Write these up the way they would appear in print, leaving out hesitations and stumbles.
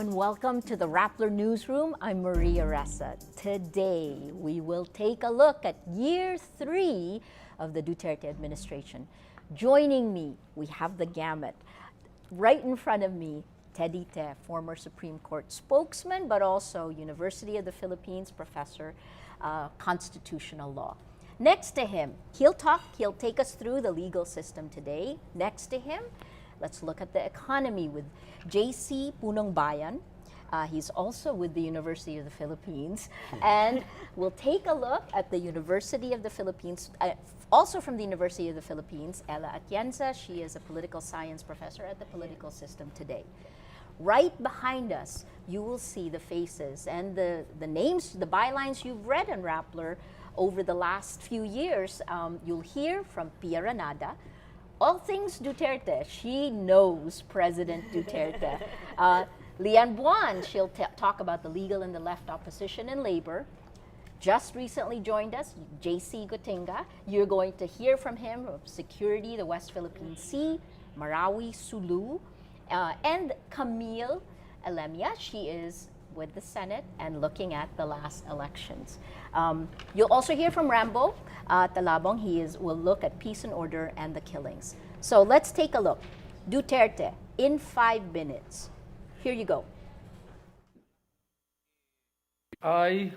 and welcome to the Rappler Newsroom. I'm Maria Ressa. Today, we will take a look at year 3 of the Duterte administration. Joining me, we have the gamut. Right in front of me, Tertre, former Supreme Court spokesman, but also University of the Philippines professor, constitutional law. Next to him, he'll take us through the legal system today. Next to him, let's look at the economy with JC Punong Bayan. He's also with the University of the Philippines. And we'll take a look at the University of the Philippines, also from the University of the Philippines, Ella Atienza. She is a political science professor at the Political System Today. Right behind us, you will see the faces and the names, the bylines you've read in Rappler over the last few years. You'll hear from Pia Ranada. All things Duterte, she knows President Duterte. Lian Buan, she'll talk about the legal and the left opposition and labor. Just recently joined us, JC Gotinga. You're going to hear from him of security, the West Philippine Sea, Marawi, Sulu, and Camille Alemia. She is with the Senate and looking at the last elections. You'll also hear from Rambo Talabong. Will look at peace and order and the killings. So let's take a look. Duterte, in 5 minutes. Here you go. I,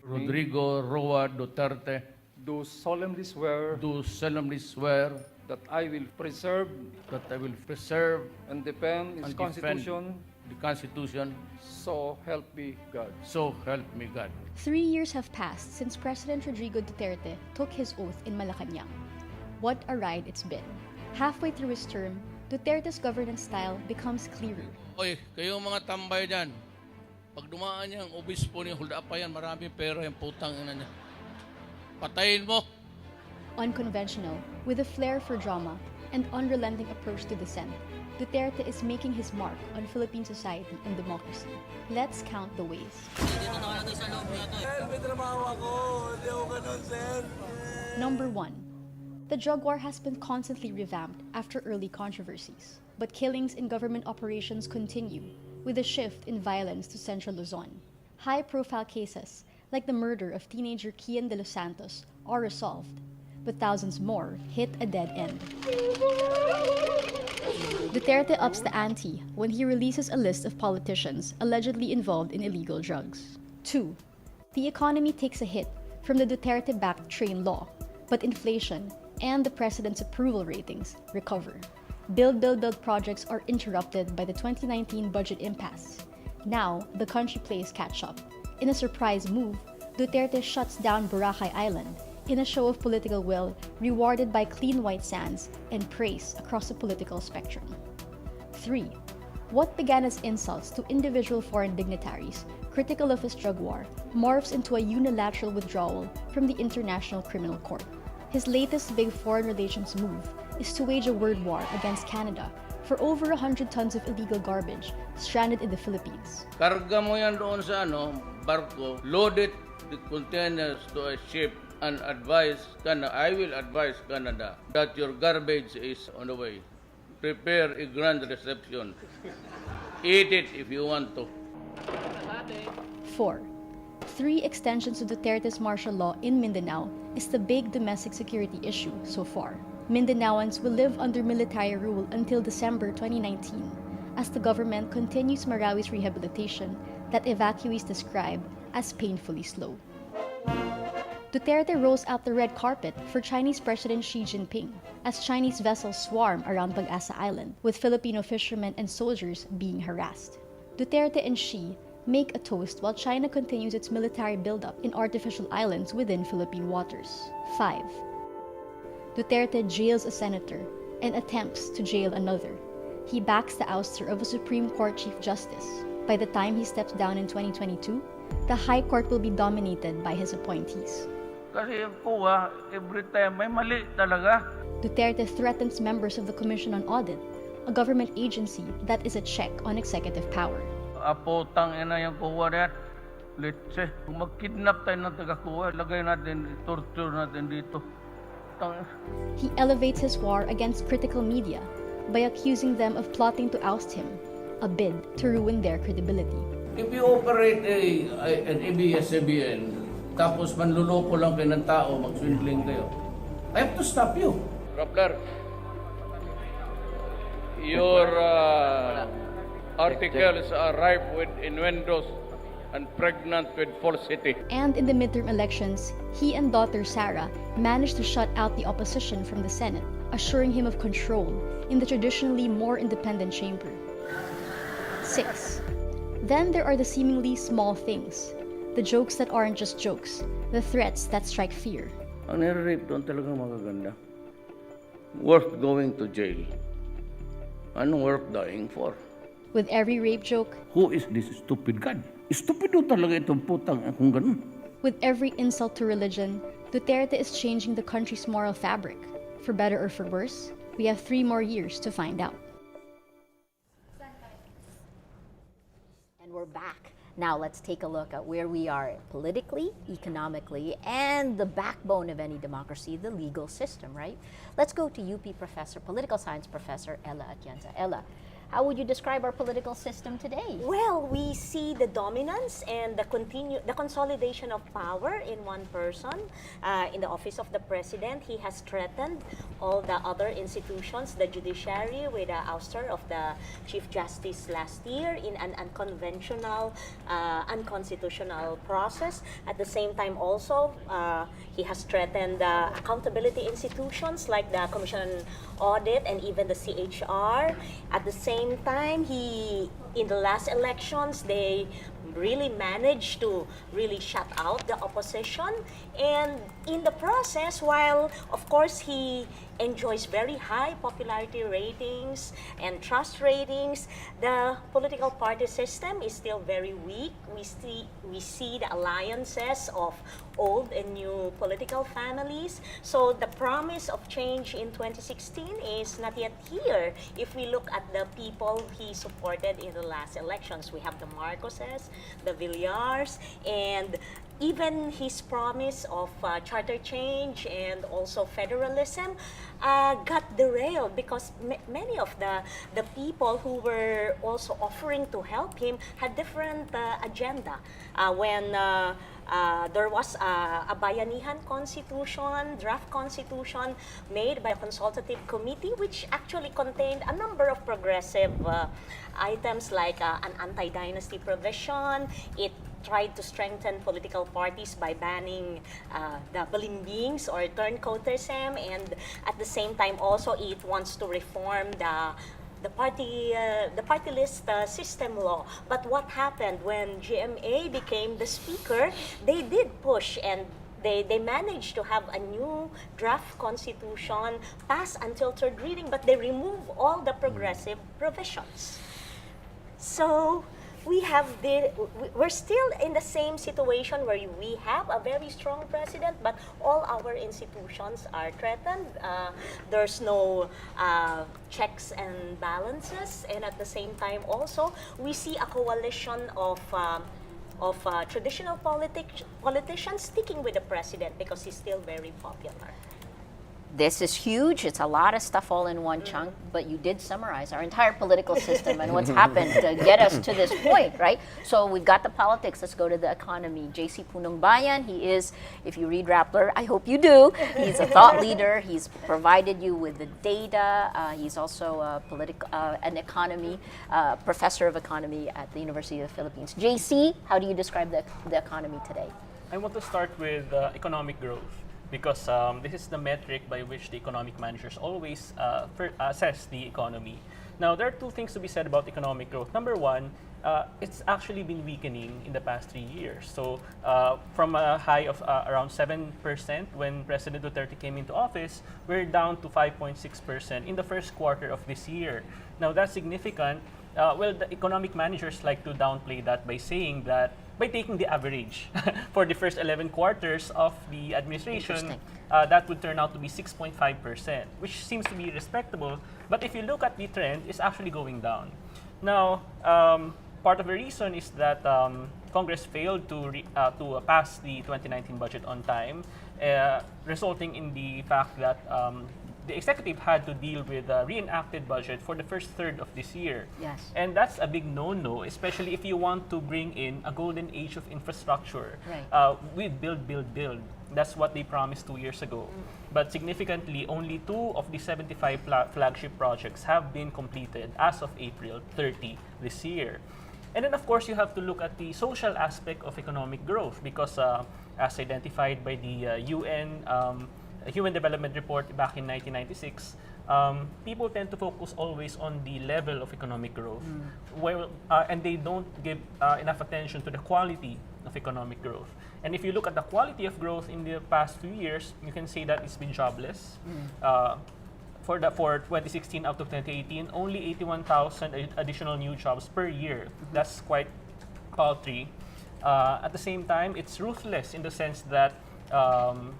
Rodrigo Roa Duterte, do solemnly swear do solemnly swear that I will preserve that I will preserve and defend its and Constitution, the Constitution, so help me God. so help me God. 3 years have passed since President Rodrigo Duterte took his oath in Malacanang. What a ride it's been. Halfway through his term, Duterte's governance style becomes clearer. Oy, kayong mga tambay dyan, pag dumaan niya ang obispo niya, hold up pa yan, maraming pera yung putang ina niya. Patayin mo! Unconventional, with a flair for drama and unrelenting approach to dissent, Duterte is making his mark on Philippine society and democracy. Let's count the ways. Number 1. The drug war has been constantly revamped after early controversies, but killings in government operations continue, with a shift in violence to Central Luzon. High-profile cases, like the murder of teenager Kian de los Santos, are resolved, but thousands more hit a dead end. Duterte ups the ante when he releases a list of politicians allegedly involved in illegal drugs. 2. The economy takes a hit from the Duterte-backed train law, but inflation and the president's approval ratings recover. Build projects are interrupted by the 2019 budget impasse. Now, the country plays catch-up. In a surprise move, Duterte shuts down Boracay Island in a show of political will rewarded by clean white sands and praise across the political spectrum. 3. What began as insults to individual foreign dignitaries critical of his drug war morphs into a unilateral withdrawal from the International Criminal Court. His latest big foreign relations move is to wage a word war against Canada for over 100 tons of illegal garbage stranded in the Philippines. Karga mo yan doon sa barko, load it the containers to a ship and I will advise Canada that your garbage is on the way. Prepare a grand reception. Eat it if you want to. 4. 3 extensions of Duterte's martial law in Mindanao is the big domestic security issue so far. Mindanaoans will live under military rule until December 2019, as the government continues Marawi's rehabilitation that evacuees describe as painfully slow. Duterte rolls out the red carpet for Chinese President Xi Jinping as Chinese vessels swarm around Pag-asa Island, with Filipino fishermen and soldiers being harassed. Duterte and Xi make a toast while China continues its military buildup in artificial islands within Philippine waters. 5. Duterte jails a senator and attempts to jail another. He backs the ouster of a Supreme Court Chief Justice. By the time he steps down in 2022, the High Court will be dominated by his appointees. Kasi yung kuha, every time may mali talaga. Duterte threatens members of the Commission on Audit, a government agency that is a check on executive power. Apotang ina yung kuha na yan. Let's say, kung mag-kidnap tayo ng taga-kuha, lagay natin, torture natin dito. He elevates his war against critical media by accusing them of plotting to oust him a bid to ruin their credibility. If you operate an ABS-CBN, tapos manluloko lang kayo ng tao, mag-swindling kayo, I have to stop you. Rappler, your articles are ripe with innuendos and pregnant with falsity. And in the midterm elections, he and daughter Sarah managed to shut out the opposition from the Senate, assuring him of control in the traditionally more independent chamber. 6. Then there are the seemingly small things, the jokes that aren't just jokes, the threats that strike fear. Ang nare-rape doon talagang magaganda. Worth going to jail. Anong worth dying for? With every rape joke, Who is this stupid God? Stupid do talaga itong putang kung ganun. with every insult to religion, Duterte is changing the country's moral fabric. For better or for worse, we have 3 more years to find out. And we're back. Now let's take a look at where we are politically, economically, and the backbone of any democracy, the legal system, right? Let's go to UP professor, political science professor Ella Atienza. Ella, how would you describe our political system today? Well, we see the dominance and the consolidation of power in one person. In the office of the president, he has threatened all the other institutions, the judiciary, with the ouster of the Chief Justice last year in an unconventional, unconstitutional process. At the same time, also, he has threatened accountability institutions like the Commission on Audit and even the CHR. At the same time, in the last elections, they really managed to really shut out the opposition. And in the process, while of course he enjoys very high popularity ratings and trust ratings, the political party system is still very weak. We see the alliances of old and new political families. So the promise of change in 2016 is not yet here. If we look at the people he supported in the last elections, we have the Marcoses, the Villars, and even his promise of charter change and also federalism got derailed because many of the people who were also offering to help him had different agenda. When there was a Bayanihan Constitution, draft constitution made by a consultative committee which actually contained a number of progressive items like an anti-dynasty provision. It tried to strengthen political parties by banning the balimbings or turncoatism, and at the same time also it wants to reform the party list system law. But what happened when GMA became the speaker? They did push and they managed to have a new draft constitution pass until third reading, but they remove all the progressive provisions. So we're still in the same situation where we have a very strong president, but all our institutions are threatened. There's no checks and balances, and at the same time also we see a coalition of traditional politicians sticking with the president because he's still very popular. This is huge. It's a lot of stuff all in one chunk, but you did summarize our entire political system and what's happened to get us to this point, right? So we've got the politics. Let's go to the economy. JC Punong Bayan, he is, if you read Rappler, I hope you do, he's a thought leader. He's provided you with the data. He's also an economy, professor of economy at the University of the Philippines. JC, how do you describe the economy today? I want to start with economic growth, because this is the metric by which the economic managers always assess the economy. Now, there are two things to be said about economic growth. Number one, it's actually been weakening in the past 3 years. So from a high of around 7% when President Duterte came into office, we're down to 5.6% in the first quarter of this year. Now, that's significant. Well, the economic managers like to downplay that by saying that by taking the average for the first 11 quarters of the administration, that would turn out to be 6.5%, which seems to be respectable. But if you look at the trend, it's actually going down. Now, part of the reason is that Congress failed to pass the 2019 budget on time, resulting in the fact that the executive had to deal with a reenacted budget for the first third of this year. Yes. And that's a big no-no, especially if you want to bring in a golden age of infrastructure. Right. With build, build, build. That's what they promised 2 years ago. But significantly, only 2 of the 75 flagship projects have been completed as of April 30 this year. And then, of course, you have to look at the social aspect of economic growth because as identified by the UN Human Development Report back in 1996, people tend to focus always on the level of economic growth, and they don't give enough attention to the quality of economic growth. And if you look at the quality of growth in the past few years, you can say that it's been jobless. For 2016 up to 2018, only 81,000 additional new jobs per year. That's quite paltry. At the same time, it's ruthless in the sense that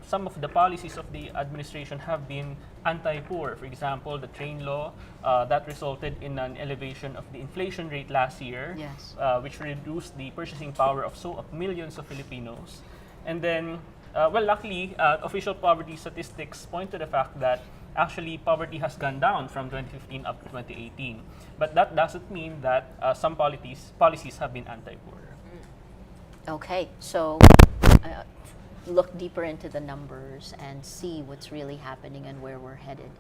some of the policies of the administration have been anti-poor. For example, the train law that resulted in an elevation of the inflation rate last year, Yes. Which reduced the purchasing power of millions of Filipinos. And then, well, luckily, official poverty statistics point to the fact that actually poverty has gone down from 2015 up to 2018. But that doesn't mean that some policies have been anti-poor. Okay, so look deeper into the numbers and see what's really happening and where we're headed.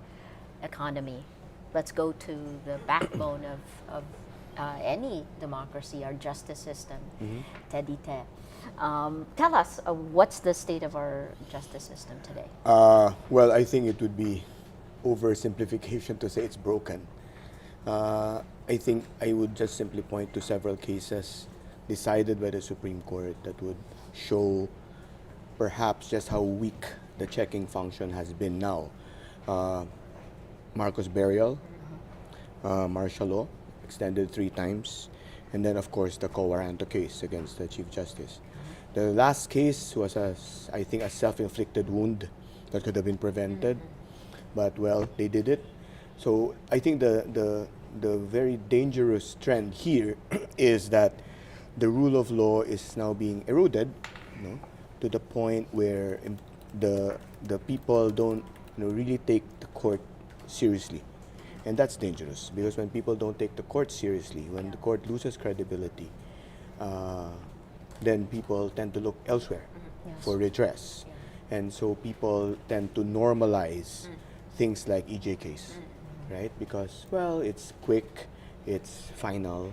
Economy. Let's go to the backbone of any democracy, our justice system. Tertre. Tell us, what's the state of our justice system today? Well, I think it would be oversimplification to say it's broken. I think I would just simply point to several cases decided by the Supreme Court that would show perhaps just how weak the checking function has been now. Marcos burial, martial law, extended 3 times, and then of course the Coaranto case against the Chief Justice. The last case was, I think, a self-inflicted wound that could have been prevented, but well, they did it. So I think the very dangerous trend here is that the rule of law is now being eroded, to the point where the people don't really take the court seriously. And that's dangerous, because when people don't take the court seriously, when the court loses credibility, then people tend to look elsewhere for redress. And so people tend to normalize things like EJ case, right? Because, well, it's quick, it's final,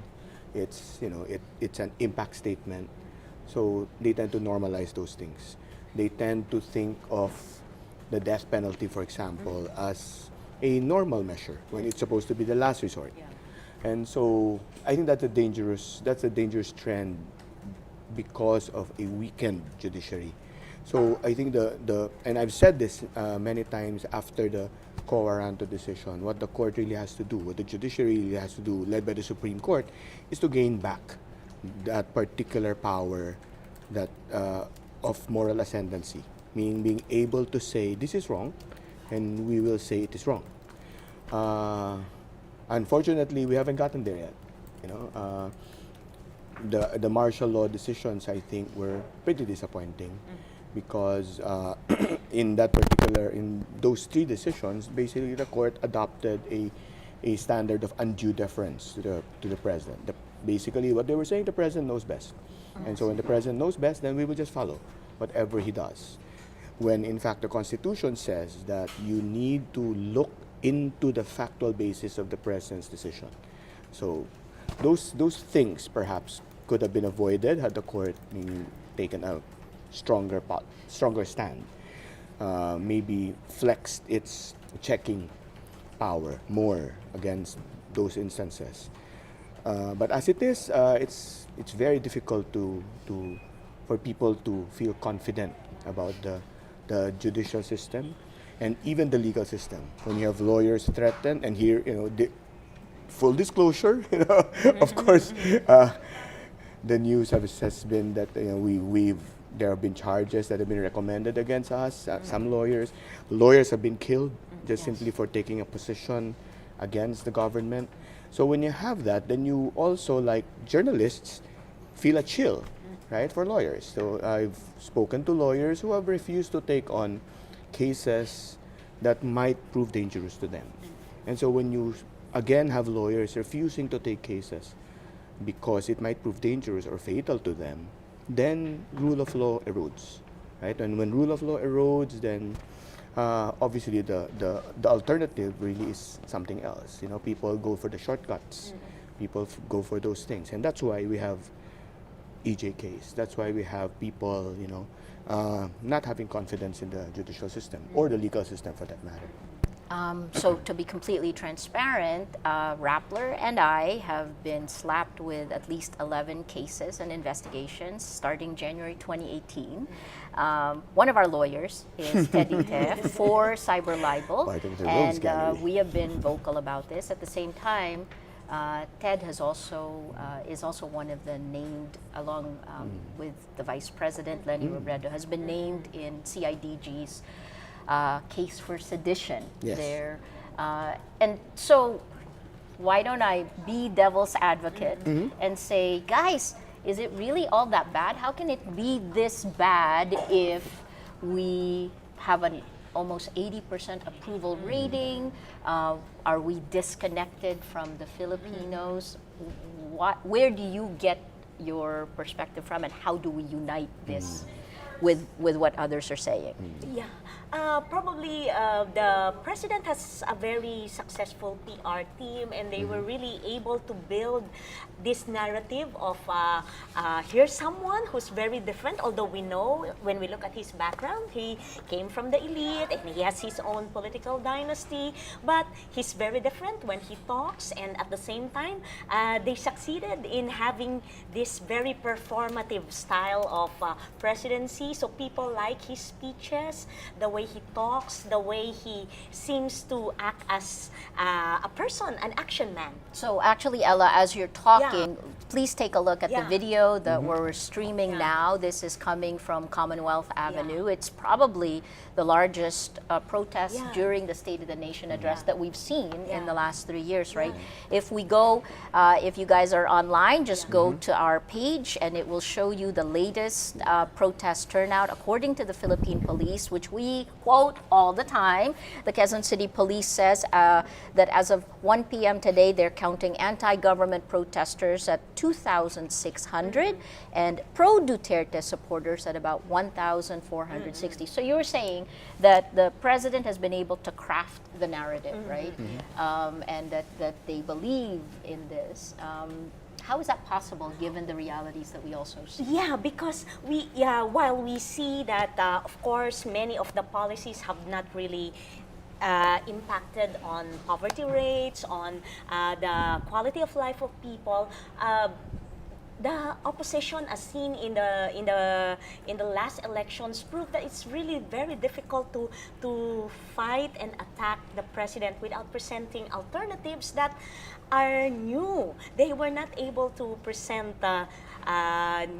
it's an impact statement. So they tend to normalize those things. They tend to think of the death penalty, for example, as a normal measure when it's supposed to be the last resort. And so I think that's a dangerous trend because of a weakened judiciary. So I think and I've said this many times after the Coaranto decision, what the court really has to do, what the judiciary really has to do, led by the Supreme Court, is to gain back that particular power that of moral ascendancy, meaning being able to say this is wrong, and we will say it is wrong. Unfortunately, we haven't gotten there yet. The martial law decisions, I think, were pretty disappointing because in those 3 decisions, basically the court adopted a standard of undue deference to the president. Basically, what they were saying, the president knows best. And so when the president knows best, then we will just follow whatever he does. When in fact the Constitution says that you need to look into the factual basis of the president's decision. So those things perhaps could have been avoided had the court taken a stronger stand, maybe flexed its checking power more against those instances. But as it is, it's very difficult for people to feel confident about the judicial system and even the legal system. When you have lawyers threatened, and here, full disclosure, of course, the news has been that there have been charges that have been recommended against us. Some lawyers have been killed just simply for taking a position against the government. So when you have that, then you also, like journalists, feel a chill, right, for lawyers. So I've spoken to lawyers who have refused to take on cases that might prove dangerous to them. And so when you again have lawyers refusing to take cases because it might prove dangerous or fatal to them, then rule of law erodes, right? And when rule of law erodes, then obviously the alternative really is something else. You know, people go for the shortcuts. People go for those things, and that's why we have EJKs. That's why we have people, you know, not having confidence in the judicial system or the legal system for that matter. So to be completely transparent, Rappler and I have been slapped with at least 11 cases and investigations starting January 2018. One of our lawyers is Tertre for cyber libel, Part of the rogues gallery. and we have been vocal about this. At the same time, Ted has also is also one of the named, along with the Vice President Lenny Robredo, has been named in CIDG's case for sedition. Yes. There, and so why don't I be devil's advocate and say, guys, is it really all that bad? How can it be this bad if we have an almost 80% approval rating? Are we disconnected from the Filipinos? Where do you get your perspective from, and how do we unite this with what others are saying? Yeah, probably the president has a very successful PR team, and they were really able to build this narrative of here's someone who's very different. Although we know when we look at his background, he came from the elite and he has his own political dynasty, but he's very different when he talks, and at the same time, they succeeded in having this very performative style of presidency. So people like his speeches, the way he talks, the way he seems to act as a person, an action man. So actually, Ella, as you're talking, please take a look at the Yeah. video that we're streaming Yeah. now. This is coming from Commonwealth Avenue. It's probably the largest protest Yeah. during the State of the Nation address that we've seen in Yeah. the last 3 years, right? If we go, if you guys are online, just go to our page and it will show you the latest protest turnout according to the Philippine Police, which we quote all the time. The Quezon City Police says that as of 1 p.m. today, they're counting anti-government protesters at 2,600 and pro-Duterte supporters at about 1,460. So you were saying that the president has been able to craft the narrative, right? And that they believe in this. How is that possible given the realities that we also see? Yeah, because while we see that, of course, many of the policies have not really impacted on poverty rates, on the quality of life of people. The opposition, as seen in the last elections, proved that it's really very difficult to fight and attack the president without presenting alternatives that are new. They were not able to present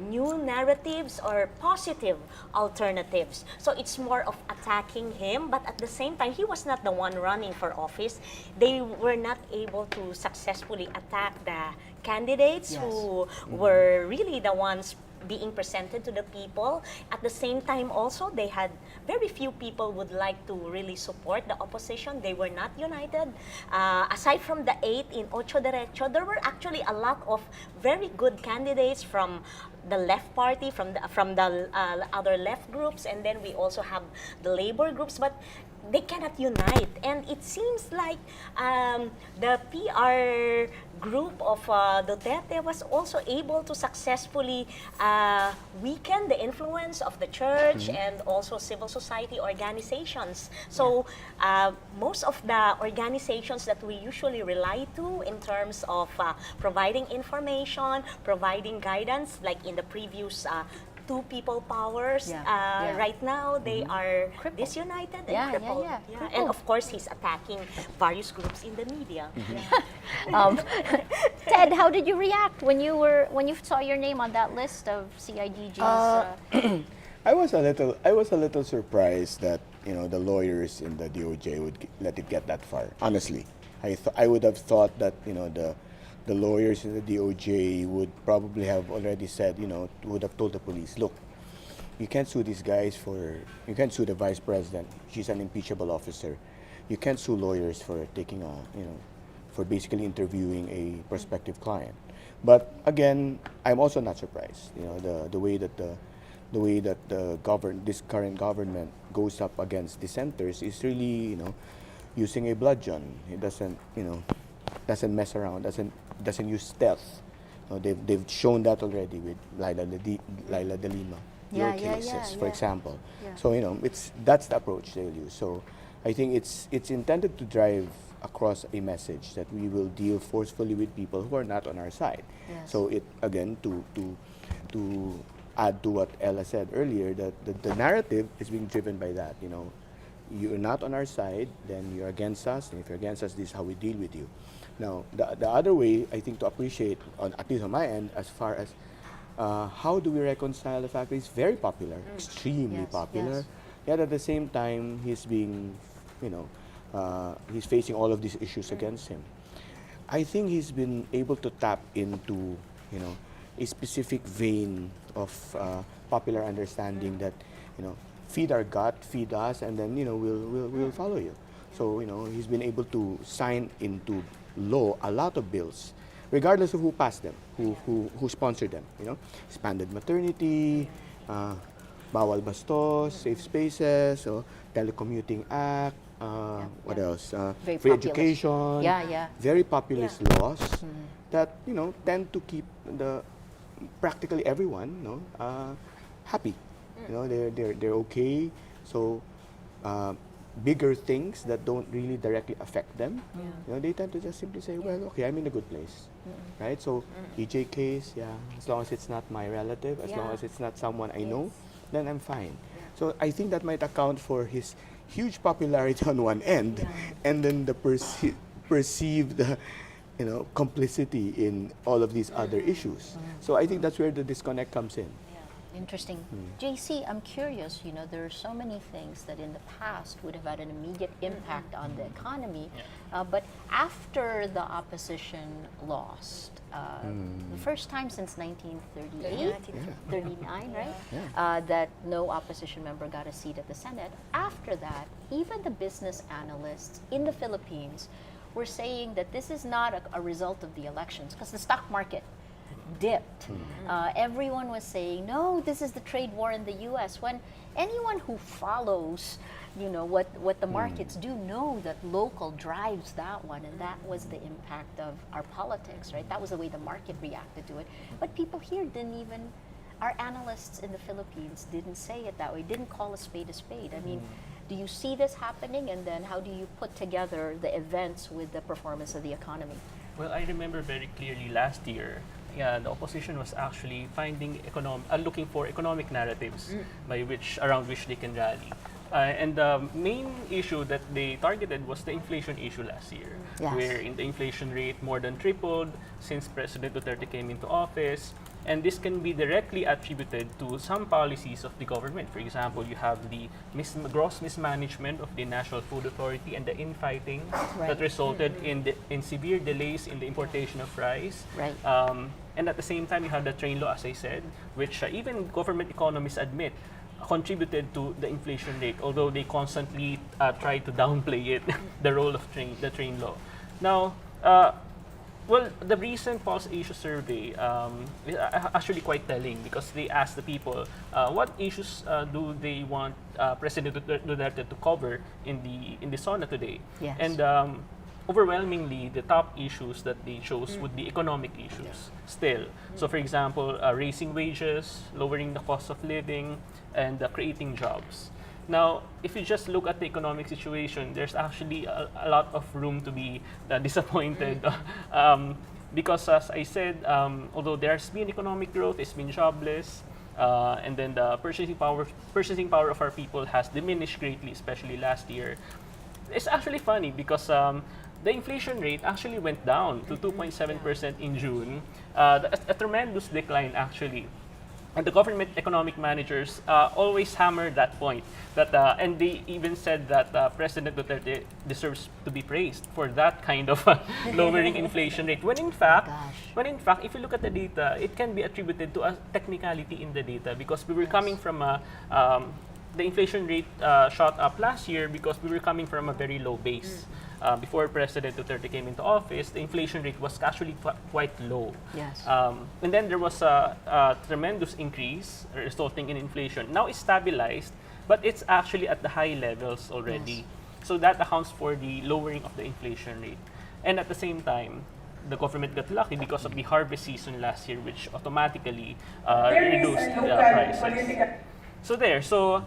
new narratives or positive alternatives. So it's more of attacking him, but at the same time, he was not the one running for office. They were not able to successfully attack the candidates who were really the ones being presented to the people. At the same time also, they had very few people would like to really support the opposition. They were not united. Aside from the 8 in Ocho Derecho, there were actually a lot of very good candidates from the left party, from the other left groups, and then we also have the labor groups, but they cannot unite. And it seems like the PR group of Duterte was also able to successfully weaken the influence of the church and also civil society organizations. So most of the organizations that we usually rely to in terms of providing information, providing guidance, like in the previous two people powers, right now they are disunited and crippled. And of course, he's attacking various groups in the media. Ted, how did you react when you saw your name on that list of CIDG's? I was a little surprised that the lawyers in the DOJ would let it get that far. Honestly, I would have thought that the lawyers in the DOJ would probably have already said, would have told the police, look, you can't sue these guys you can't sue the vice president. She's an impeachable officer. You can't sue lawyers for taking for basically interviewing a prospective client. But again, I'm also not surprised. The way that this current government goes up against dissenters is really, using a bludgeon. It doesn't mess around, doesn't use stealth. They've shown that already with Laila de Lima, your cases, for example. Yeah. So that's the approach they'll use. So I think it's intended to drive across a message that we will deal forcefully with people who are not on our side. Yes. So it again to add to what Ella said earlier, that the narrative is being driven by that. You're not on our side, then you're against us, and if you're against us, this is how we deal with you. Now, the other way, I think, to appreciate, at least on my end, as far as how do we reconcile the fact that he's very popular, extremely Yes, popular, yes. yet at the same time, he's being, he's facing all of these issues against him. I think he's been able to tap into, a specific vein of popular understanding that, feed our gut, feed us, and then we'll follow you. So he's been able to sign into law a lot of bills, regardless of who passed them, who sponsored them. Expanded maternity, bawal bastos, safe spaces, telecommuting act. What else? Very Free populist. education. Yeah. Very populist laws that tend to keep practically everyone happy. They're okay. So bigger things that don't really directly affect them, they tend to just simply say, well, okay, I'm in a good place, right? So EJ case, as long as it's not my relative, as long as it's not someone I know, then I'm fine. So I think that might account for his huge popularity on one end, and then the perceived complicity in all of these other issues. So I think that's where the disconnect comes in. Interesting. JC, I'm curious, there are so many things that in the past would have had an immediate impact on the economy, but after the opposition lost, the first time since 1938, 39, right? That no opposition member got a seat at the Senate. After that, even the business analysts in the Philippines were saying that this is not a result of the elections, because the stock market dipped. Everyone was saying, no, this is the trade war in the U.S. When anyone who follows, what the markets do know that local drives that one, and that was the impact of our politics, right? That was the way the market reacted to it. But people here our analysts in the Philippines didn't say it that way, didn't call a spade a spade. I mean, do you see this happening, and then how do you put together the events with the performance of the economy? Well, I remember very clearly last year, the opposition was actually looking for economic narratives around which they can rally. And the main issue that they targeted was the inflation issue last year, where the inflation rate more than tripled since President Duterte came into office. And this can be directly attributed to some policies of the government. For example, you have the gross mismanagement of the National Food Authority and the infighting that resulted in severe delays in the importation of rice. Right. And at the same time, you have the train law, as I said, which even government economists admit contributed to the inflation rate, although they constantly try to downplay it, the role of the train law. Now, well, the recent Pulse Asia survey is actually quite telling, because they asked the people what issues do they want President Duterte to cover in the SONA today. Yes. And overwhelmingly, the top issues that they chose would be economic issues still. So, for example, raising wages, lowering the cost of living, and creating jobs. Now, if you just look at the economic situation, there's actually a lot of room to be disappointed. Because, as I said, although there's been economic growth, it's been jobless, and then the purchasing power of our people has diminished greatly, especially last year. It's actually funny because the inflation rate actually went down to 2.7% in June, a tremendous decline actually. And the government economic managers always hammer that point. And they even said that President Duterte deserves to be praised for that kind of lowering inflation rate. When in fact, if you look at the data, it can be attributed to a technicality in the data because we were coming from the inflation rate shot up last year because we were coming from a very low base. Before President Duterte came into office, the inflation rate was actually quite low. Yes. And then there was a tremendous increase resulting in inflation. Now it's stabilized, but it's actually at the high levels already. Yes. So that accounts for the lowering of the inflation rate. And at the same time, the government got lucky because of the harvest season last year, which automatically reduced the prices. So there. So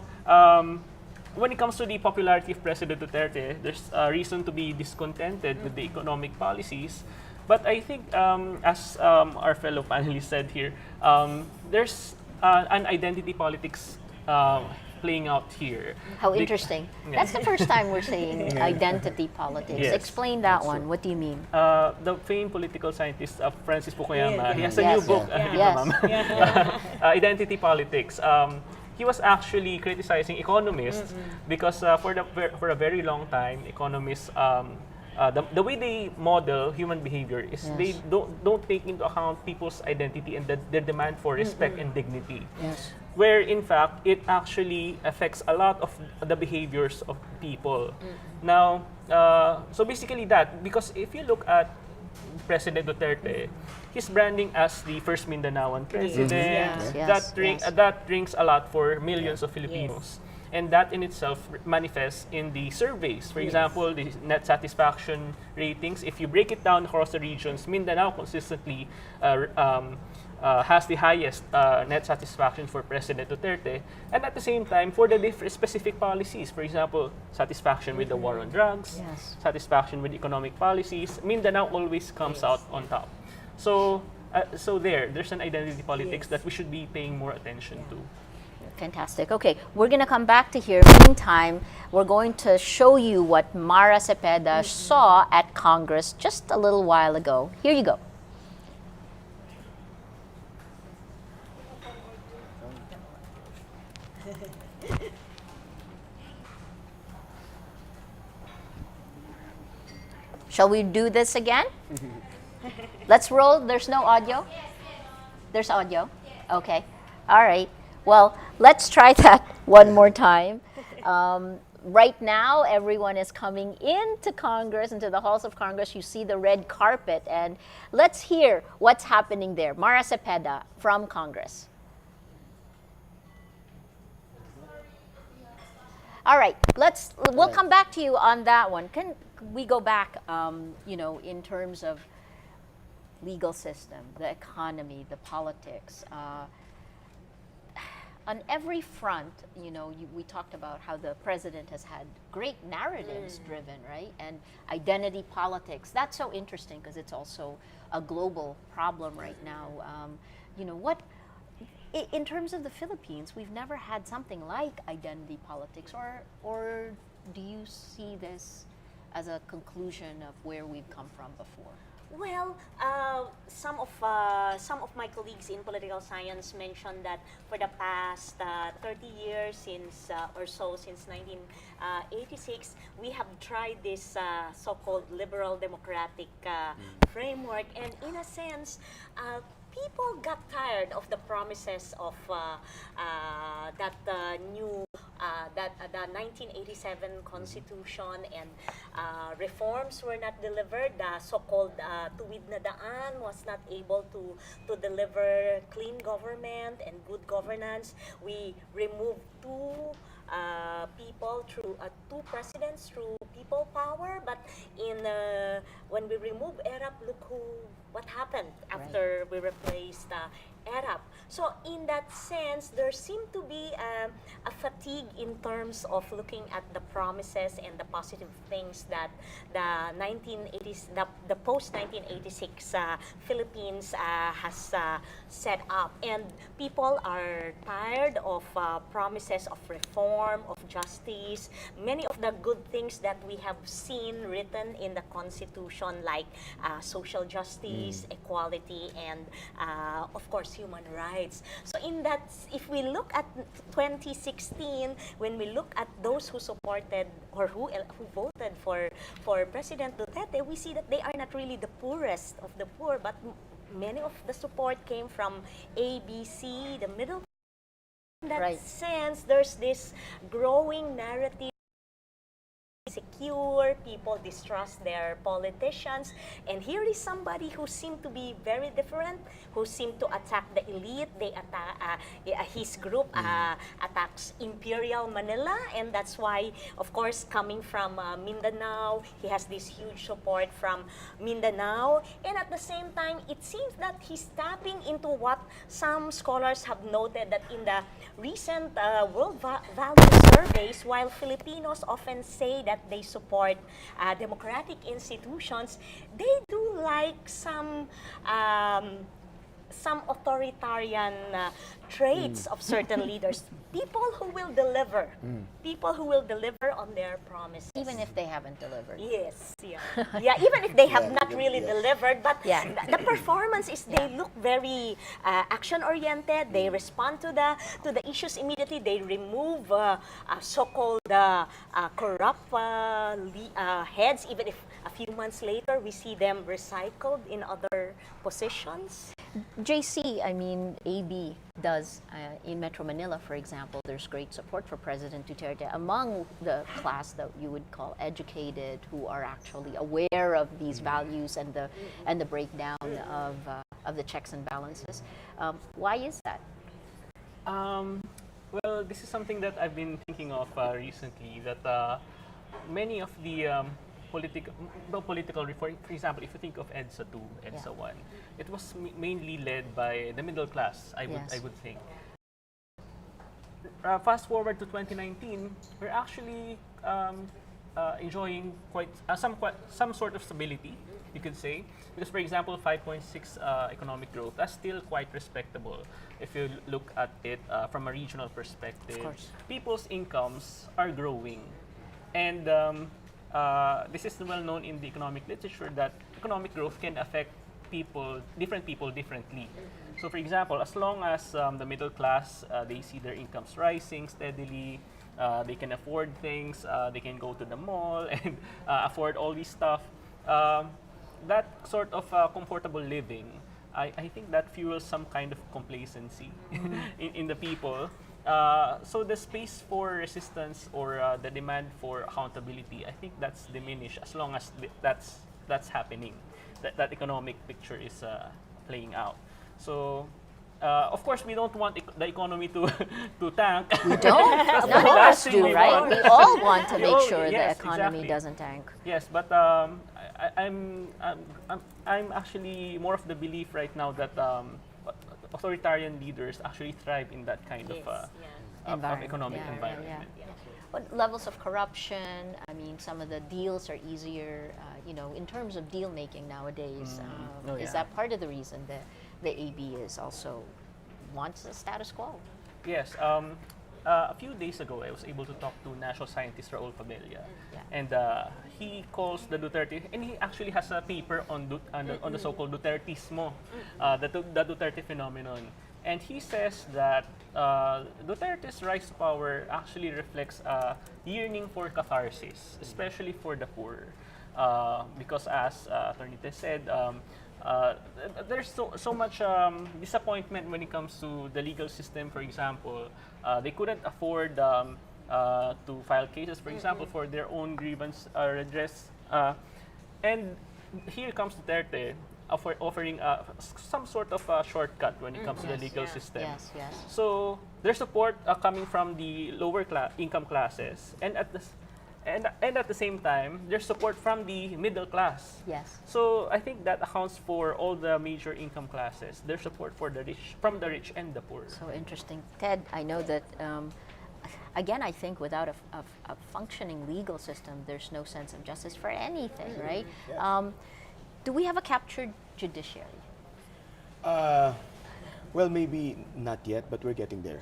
when it comes to the popularity of President Duterte, there's a reason to be discontented with the economic policies. But I think, as our fellow panelists said here, there's an identity politics playing out here. How interesting. That's the first time we're saying identity politics. Yes. Explain that one. What do you mean? The famed political scientist Francis Fukuyama, he has a new book, Identity Politics. He was actually criticizing economists because for a very long time, economists, the way they model human behavior is they don't take into account people's identity and their demand for respect and dignity. Yes. Where in fact, it actually affects a lot of the behaviors of people. Now, so basically that, because if you look at President Duterte, his branding as the first Mindanaoan president, that rings a lot for millions of Filipinos. And that in itself manifests in the surveys. For example, the net satisfaction ratings, if you break it down across the regions, Mindanao consistently has the highest net satisfaction for President Duterte. And at the same time, for the specific policies, for example, satisfaction with the war on drugs, satisfaction with economic policies, Mindanao always comes out on top. So, there's an identity politics that we should be paying more attention to. Fantastic. Okay, we're going to come back to here. Meantime, we're going to show you what Mara Cepeda saw at Congress just a little while ago. Here you go. Shall we do this again? Let's roll. There's no audio? There's audio? Okay. All right. Well, let's try that one more time. Right now, everyone is coming into Congress, into the halls of Congress. You see the red carpet, and let's hear what's happening there. Mara Cepeda from Congress. All right, we'll come back to you on that one. Can we go back, in terms of legal system, the economy, the politics, on every front, we talked about how the president has had great narratives driven, right? And identity politics, that's so interesting because it's also a global problem right now. In terms of the Philippines, we've never had something like identity politics, or do you see this as a conclusion of where we've come from before? Well, some of my colleagues in political science mentioned that for the past 30 years since 1986, we have tried this so-called liberal democratic framework, and in a sense, people got tired of the promises of the 1987 Constitution, and reforms were not delivered. The so-called Tuwid na Daan was not able to deliver clean government and good governance. We removed two presidents through people power, but when we remove ERAP, look what happened after we replaced ERAP. So in that sense, there seemed to be a fatigue in terms of looking at the promises and the positive things that the post-1986 Philippines has set up. And people are tired of promises of reform, of justice. Many of the good things that we have seen written in the Constitution, like social justice, equality, and of course human rights. So in that, if we look at 2016, when we look at those who supported or who voted for President Duterte, we see that they are not really the poorest of the poor, but many of the support came from ABC, the middle. In that sense, there's this growing narrative. Secure, people distrust their politicians, and here is somebody who seemed to be very different, who seemed to attack the elite. They attack, his group attacks Imperial Manila, and that's why, of course, coming from Mindanao, he has this huge support from Mindanao, and at the same time, it seems that he's tapping into what some scholars have noted, that in the recent World Value Surveys, while Filipinos often say that they support democratic institutions, they do like some authoritarian traits of certain leaders. People who will deliver. People who will deliver on their promises. Even if they haven't delivered. Yes, yeah. Yeah, even if they have not really delivered, but the performance is they look very action-oriented. They respond to the issues immediately. They remove so-called corrupt heads. Even if a few months later we see them recycled in other positions. JC, I mean, AB does, in Metro Manila, for example, there's great support for President Duterte among the class that you would call educated, who are actually aware of these values and the breakdown of the checks and balances. Why is that? Well, this is something that I've been thinking of recently, that many of the political reform, for example, if you think of EDSA 2, EDSA 1, it was mainly led by the middle class, I would think. Fast forward to 2019, we're actually enjoying some sort of stability, you could say. Because, for example, 5.6 economic growth, that's still quite respectable if you look at it from a regional perspective. Of course. People's incomes are growing. And this is well known in the economic literature that economic growth can affect different people differently. So for example, as long as the middle class, they see their incomes rising steadily, they can afford things, they can go to the mall and afford all this stuff, that sort of comfortable living, I think that fuels some kind of complacency in the people. So the space for resistance or the demand for accountability, I think that's diminished as long as that's happening. That economic picture is playing out. So, of course, we don't want the economy to tank. We don't. None of us do, right? We all want to make sure the economy doesn't tank. Yes, but I'm actually more of the belief right now that authoritarian leaders actually thrive in that kind of economic environment. What levels of corruption? I mean, some of the deals are easier, in terms of deal making nowadays. Is that part of the reason that the AB is also wants the status quo? Yes. A few days ago, I was able to talk to national scientist Raul Pabella, and he calls the Duterte, and he actually has a paper on the so-called Dutertismo, the Duterte phenomenon. And he says that Duterte's rise to power actually reflects a yearning for catharsis, especially for the poor. Because as Attorney Tess said, there's so much disappointment when it comes to the legal system, for example. They couldn't afford to file cases, for example, for their own grievance redress. And here comes Duterte, offering some sort of shortcut when it comes to the legal system. So there's support coming from the lower income classes, and at the same time, there's support from the middle class. So I think that accounts for all the major income classes. There's support for the rich, from the rich and the poor. So interesting. Ted, I know that, again, I think without a functioning legal system, there's no sense of justice for anything, right? Do we have a captured judiciary? Well, maybe not yet, but we're getting there.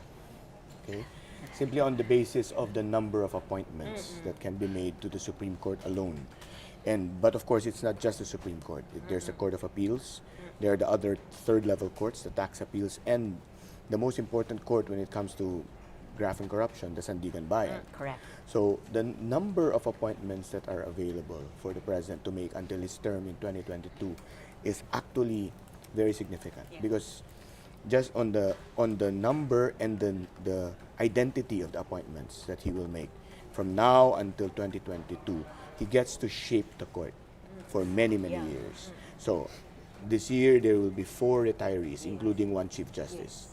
Okay. simply on the basis of the number of appointments that can be made to the Supreme Court alone. But of course, it's not just the Supreme Court. There's the Court of Appeals. There are the other third-level courts, the tax appeals, and the most important court when it comes to graft and corruption, the Sandigan Bayan. Correct. So the number of appointments that are available for the president to make until his term in 2022 is actually very significant, because just on the number and the identity of the appointments that he will make from now until 2022, he gets to shape the court for many years. So this year there will be 4 retirees, including 1 Chief Justice.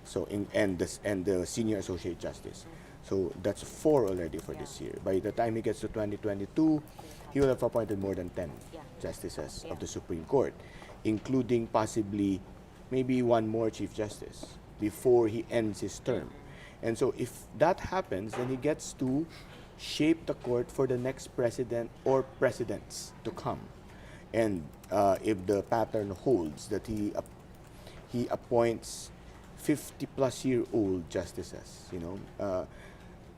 So and the Senior Associate Justice. So that's 4 already for this year. By the time he gets to 2022, he will have appointed more than 10 justices of the Supreme Court, including possibly maybe 1 more Chief Justice before he ends his term. And so if that happens, then he gets to shape the court for the next president or presidents to come. And if the pattern holds that he appoints 50-plus-year-old justices,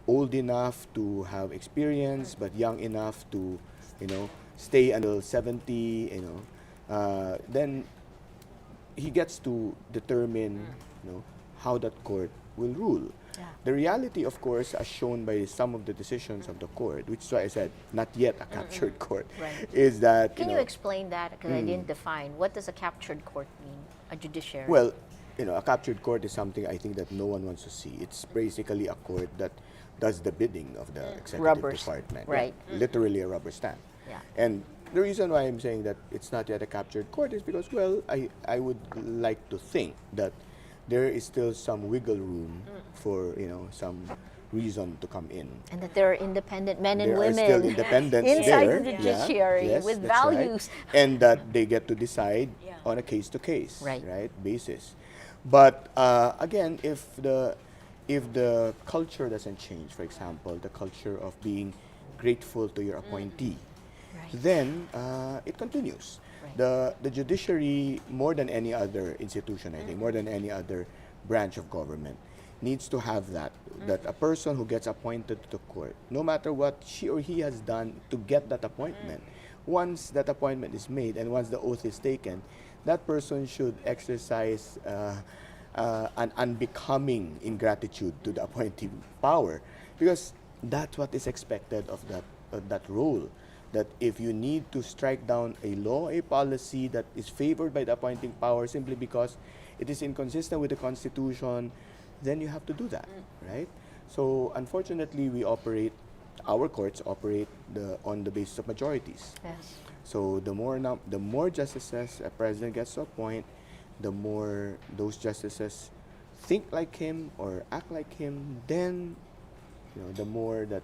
old enough to have experience but young enough to, stay until 70, then he gets to determine, how that court will rule. Yeah. The reality, of course, as shown by some of the decisions of the court, which is why I said not yet a captured court, Right. is that Can you explain that? Because I didn't define. What does a captured court mean? A judiciary? Well, a captured court is something I think that no one wants to see. It's basically a court that does the bidding of the executive Rubber department. right. Yeah, literally a rubber stamp. Yeah. And the reason why I'm saying that it's not yet a captured court is because, well, I would like to think that there is still some wiggle room for, some reason to come in. And that there are independent men and There women are still independents inside there. the judiciary yes, with that's right. values. And that they get to decide on a case-to-case Right. basis. But again, if the culture doesn't change, for example, the culture of being grateful to your appointee, Right. then it continues. Right. The judiciary, more than any other institution, I think, more than any other branch of government, needs to have that a person who gets appointed to the court, no matter what she or he has done to get that appointment, once that appointment is made and once the oath is taken, that person should exercise an unbecoming ingratitude to the appointing power, because that's what is expected of that role. That if you need to strike down a law, a policy that is favored by the appointing power simply because it is inconsistent with the Constitution, then you have to do that, right? So unfortunately, our courts operate on the basis of majorities. Yes. So the more justices a president gets to appoint, the more those justices think like him or act like him, then the more that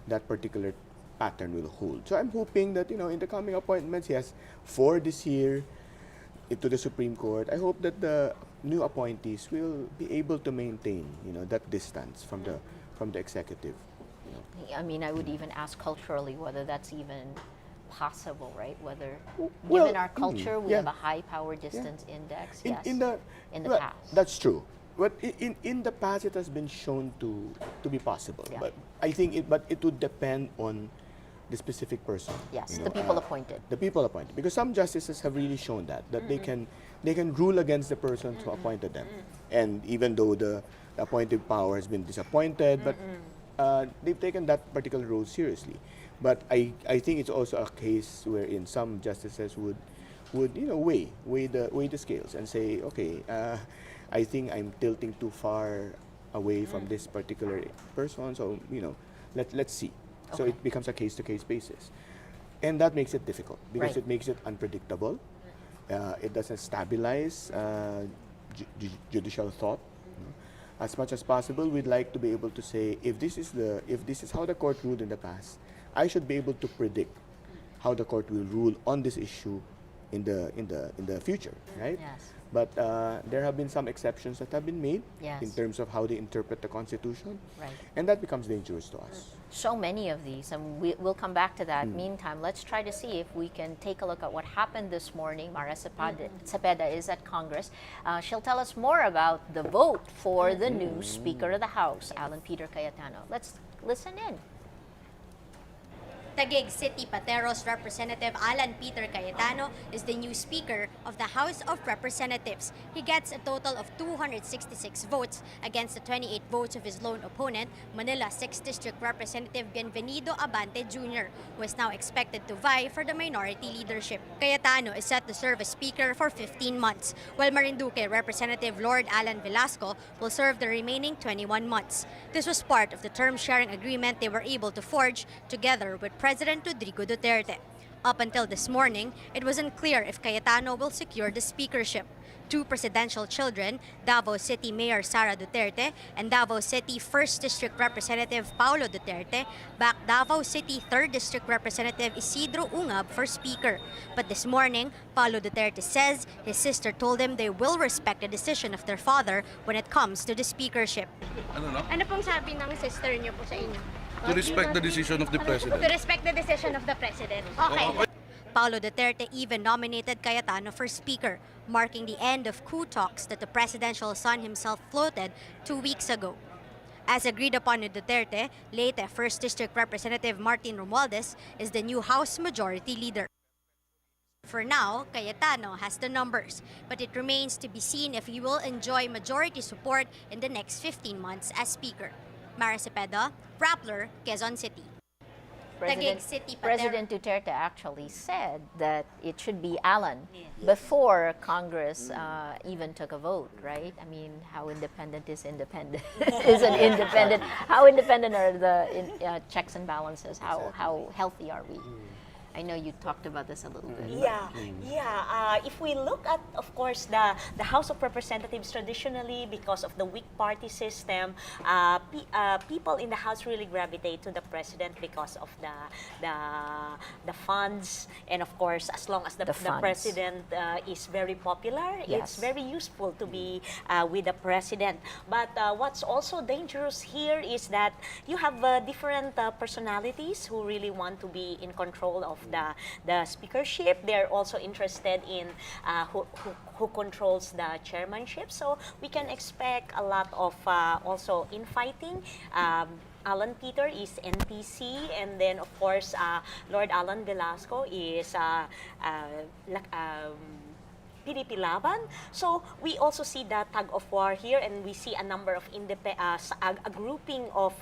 that particular pattern will hold. So I'm hoping that in the coming appointments, he has 4 this year to the Supreme Court. I hope that the new appointees will be able to maintain that distance from the executive. I mean, I would even ask culturally whether that's even possible, right? Whether, Well, given our culture, we yeah. have a high power distance index. Yes. In the well, past. That's true. But in the past, it has been shown to be possible. Yeah. But I think it would depend on the specific person. Yes, the people appointed. The people appointed, because some justices have really shown that they can rule against the person who appointed them, and even though the appointed power has been disappointed, but they've taken that particular role seriously. But I think it's also a case wherein some justices would weigh the scales and say, okay, I think I'm tilting too far away from this particular person, so let's see. So Okay. it becomes a case-to-case basis. And that makes it difficult because Right. it makes it unpredictable. It doesn't stabilize judicial thought. As much as possible, we'd like to be able to say, if this is how the court ruled in the past, I should be able to predict how the court will rule on this issue in the future, right? Yes. But there have been some exceptions that have been made Yes. in terms of how they interpret the Constitution. Right. And that becomes dangerous to us. So many of these, and we'll come back to that. Meantime, let's try to see if we can take a look at what happened this morning. Mara Cepeda is at Congress. She'll tell us more about the vote for the new Speaker of the House, Alan Peter Cayetano. Let's listen in. Taguig City Pateros Representative Alan Peter Cayetano is the new Speaker of the House of Representatives. He gets a total of 266 votes against the 28 votes of his lone opponent, Manila 6th District Representative Bienvenido Abante Jr., who is now expected to vie for the minority leadership. Cayetano is set to serve as Speaker for 15 months, while Marinduque Representative Lord Alan Velasco will serve the remaining 21 months. This was part of the term-sharing agreement they were able to forge together with President Rodrigo Duterte. Up until this morning, it was unclear if Cayetano will secure the speakership. Two presidential children, Davao City Mayor Sara Duterte and Davao City 1st District Representative Paulo Duterte, backed Davao City 3rd District Representative Isidro Ungab for Speaker. But this morning, Paulo Duterte says his sister told him they will respect the decision of their father when it comes to the speakership. Ano pong sabi ng sister niyo po sa inyo? To respect the decision of the President. To respect the decision of the President. Okay. Paulo Duterte even nominated Cayetano for Speaker, marking the end of coup talks that the presidential son himself floated 2 weeks ago. As agreed upon with Duterte, Leyte 1st District Representative Martin Romualdez is the new House Majority Leader. For now, Cayetano has the numbers, but it remains to be seen if he will enjoy majority support in the next 15 months as Speaker. Mara Cepeda, Rappler, Quezon City. Taguig City, President Duterte actually said that it should be Alan before Congress even took a vote, right? I mean, how independent is independent? Isn't independent? How independent are the checks and balances? How healthy are we? I know you talked about this a little bit. If we look at, of course, the House of Representatives traditionally, because of the weak party system, people in the House really gravitate to the president because of the funds, and of course, as long as the president is very popular, it's very useful to be with the president. But what's also dangerous here is that you have different personalities who really want to be in control of the speakership. They're also interested in who controls the chairmanship. So we can expect a lot of also infighting. Alan Peter is NPC, and then of course Lord Alan Velasco is PDP Laban. So we also see that tug of war here, and we see a number of a grouping of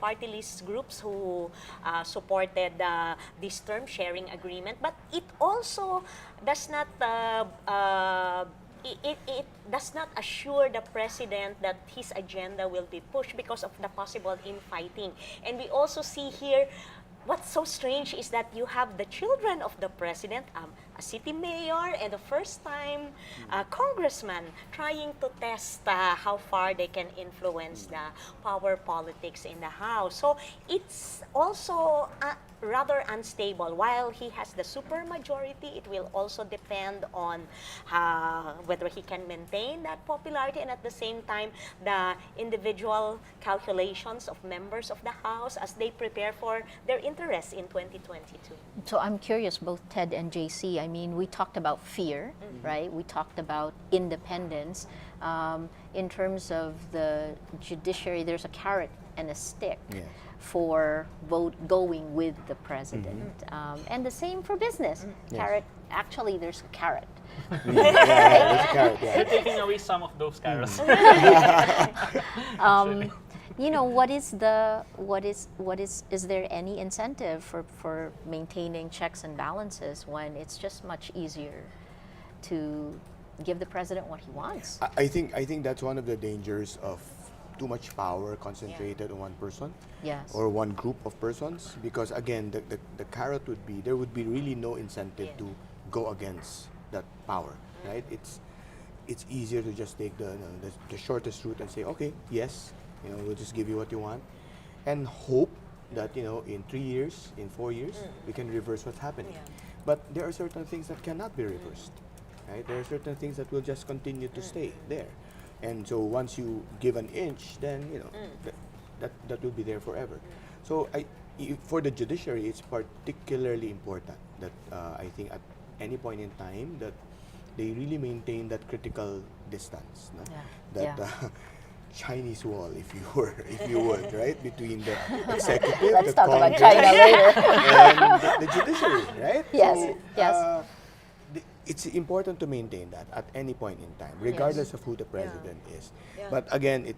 party list groups who supported this term sharing agreement. But it also does not it does not assure the president that his agenda will be pushed because of the possible infighting. And we also see here, what's so strange is that you have the children of the president, a city mayor and a first-time congressman trying to test how far they can influence the power politics in the House. So it's also rather unstable. While he has the supermajority, it will also depend on whether he can maintain that popularity, and at the same time, the individual calculations of members of the House as they prepare for their interests in 2022. So I'm curious, both Ted and JC, I mean, we talked about fear, right? We talked about independence. In terms of the judiciary, there's a carrot and a stick for going with the president. And the same for business. Carrot, actually there's a carrot. They're taking away some of those carrots. You know, is there any incentive for maintaining checks and balances when it's just much easier to give the president what he wants? I think that's one of the dangers of too much power concentrated on one person or one group of persons, because again the carrot would be there would be really no incentive to go against that power, right? It's easier to just take the shortest route and say, okay, yes, we'll just give you what you want, and hope that in 3 years, in 4 years, we can reverse what's happening. But there are certain things that cannot be reversed. right? There are certain things that will just continue to stay there. And so once you give an inch, then, that will be there forever. So for the judiciary, it's particularly important that I think at any point in time that they really maintain that critical distance, no? Chinese wall, if you would, right, between the executive, Let's the talk about Congress, China later. and the judiciary, right? Yes, So, yes. it's important to maintain that at any point in time, regardless of who the president is. But again,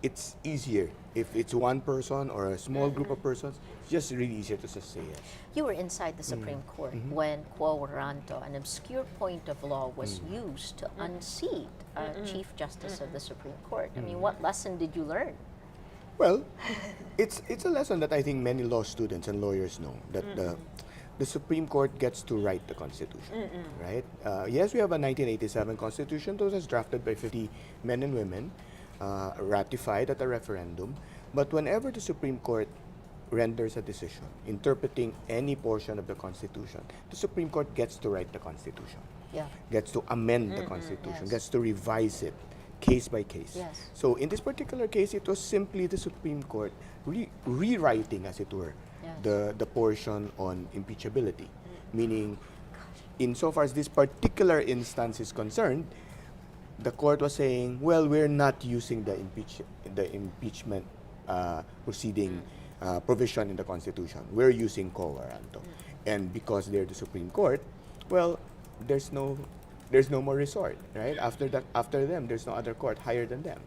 it's easier if it's one person or a small group of persons. It's just really easier to just say yes. You were inside the Supreme Court when quo warranto, an obscure point of law, was used to unseat Chief Justice of the Supreme Court. I mean, what lesson did you learn? Well, it's a lesson that I think many law students and lawyers know, that the Supreme Court gets to write the Constitution, right? Yes, we have a 1987 Constitution that was drafted by 50 men and women, ratified at a referendum, but whenever the Supreme Court renders a decision interpreting any portion of the Constitution, the Supreme Court gets to write the Constitution, gets to amend the Constitution, gets to revise it case by case. Yes. So in this particular case, it was simply the Supreme Court rewriting, as it were, the portion on impeachability, meaning insofar as this particular instance is concerned, the court was saying, well, we're not using the impeachment proceeding provision in the Constitution. We're using quo warranto. And because they're the Supreme Court, well, there's no more resort, right? After them, there's no other court higher than them,